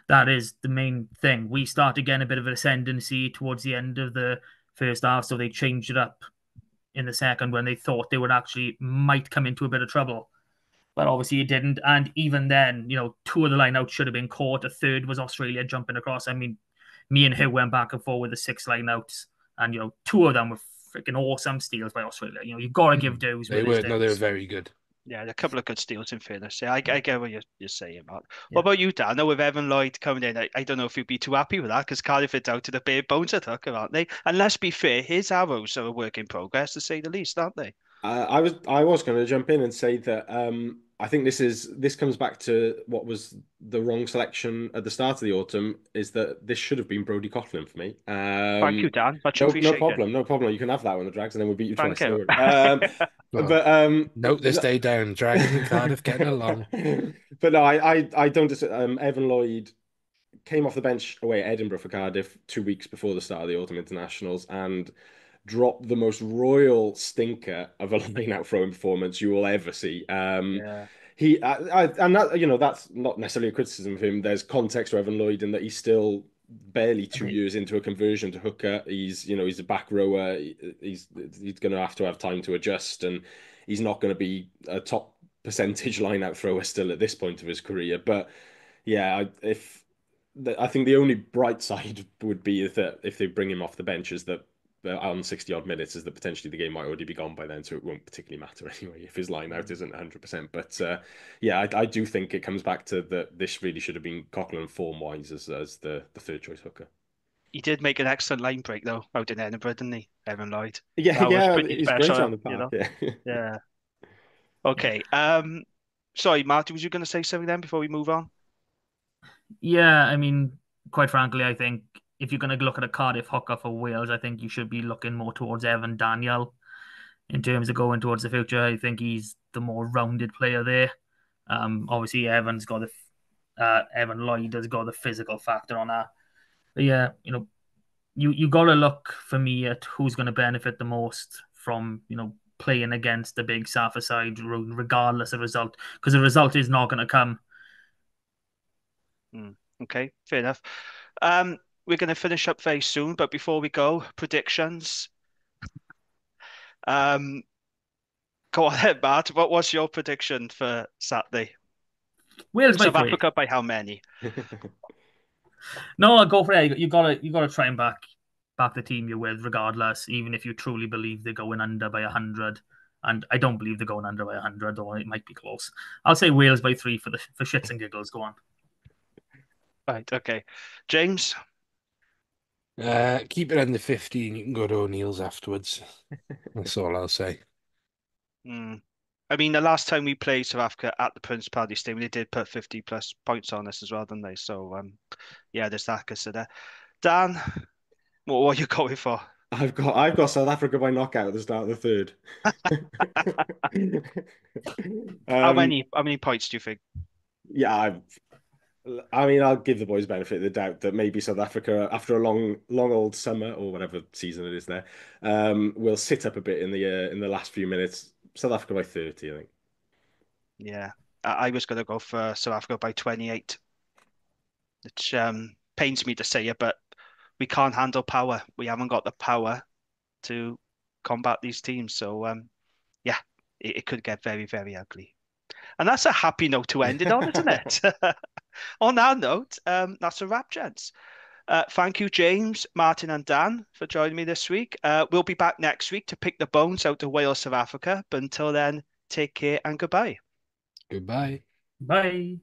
That is the main thing. We started getting a bit of an ascendancy towards the end of the first half, so they changed it up in the second when they thought they would actually might come into a bit of trouble. But obviously it didn't. And even then, two of the lineouts should have been caught. A third was Australia jumping across. I mean, me and Hugh went back and forth with the 6 lineouts, and two of them were freaking awesome steals by Australia. You've got to give dues. They were very good. Yeah, a couple of good steals in fairness. Yeah, I get what you're saying, Mark. What about you, Dan? Now with Evan Lloyd coming in, I don't know if you'd be too happy with that because Cardiff are down to the bare bones at hooker, aren't they? And let's be fair, his arrows are a work in progress to say the least, aren't they? I was going to jump in and say that I think this comes back to what was the wrong selection at the start of the autumn, is that this should have been Brodie Coughlan for me. Thank you, Dan. Much no appreciated. No problem. You can have that one, the Drags, and then we'll beat you Thank twice. you. But note this day down, Dragons and Cardiff getting along. But no, I don't. Evan Lloyd came off the bench away at Edinburgh for Cardiff 2 weeks before the start of the autumn internationals and dropped the most royal stinker of a line-out throwing performance you will ever see. Yeah. And that, that's not necessarily a criticism of him. There's context to Evan Lloyd in that he's still barely 2 years into a conversion to hooker. He's a back rower. He's going to have time to adjust, and he's not going to be a top percentage line-out thrower still at this point of his career. But yeah, I think the only bright side would be that if they bring him off the bench is that on 60 odd minutes, is that potentially the game might already be gone by then, so it won't particularly matter anyway if his line out isn't 100%. But yeah, I do think it comes back to that this really should have been Coughlan form wise as the third choice hooker. He did make an excellent line break though out in Edinburgh, didn't he, Evan Lloyd? Yeah, he's great on the park. Yeah. Okay. Sorry, Marty, was you going to say something then before we move on? Yeah, I mean, quite frankly, I think if you're going to look at a Cardiff hooker for Wales, I think you should be looking more towards Evan Daniel in terms of going towards the future. I think he's the more rounded player there. Obviously, Evan Lloyd has got the physical factor on that. But yeah, you got to look for me at who's going to benefit the most from playing against the big Safa side, regardless of result, because the result is not going to come. Okay, fair enough. We're going to finish up very soon, but before we go, predictions. Go on ahead, Matt. What was your prediction for Saturday? Wales by South 3. Africa by how many? No, I'll go for it. You gotta try and back the team you're with, regardless, even if you truly believe they're going under by 100. And I don't believe they're going under by 100, or it might be close. I'll say Wales by 3 for shits and giggles. Go on. Right, okay. James? Keep it under 15. You can go to O'Neill's afterwards. That's all I'll say. I mean, the last time we played South Africa at the Principality Stadium, they did put 50 plus points on us as well, didn't they? So, yeah, there's that consider. Dan, what are you going for? I've got South Africa by knockout at the start of the third. How many points do you think? Yeah, I mean, I'll give the boys benefit of the doubt that maybe South Africa, after a long old summer or whatever season it is there, will sit up a bit in the last few minutes. South Africa by 30, I think. Yeah, I was going to go for South Africa by 28, which pains me to say it, but we can't handle power. We haven't got the power to combat these teams. So, yeah, it could get very, very ugly. And that's a happy note to end it on, isn't it? On that note, that's a wrap, gents. Thank you, James, Martin, and Dan, for joining me this week. We'll be back next week to pick the bones out of Wales, South Africa. But until then, take care and goodbye. Goodbye. Bye.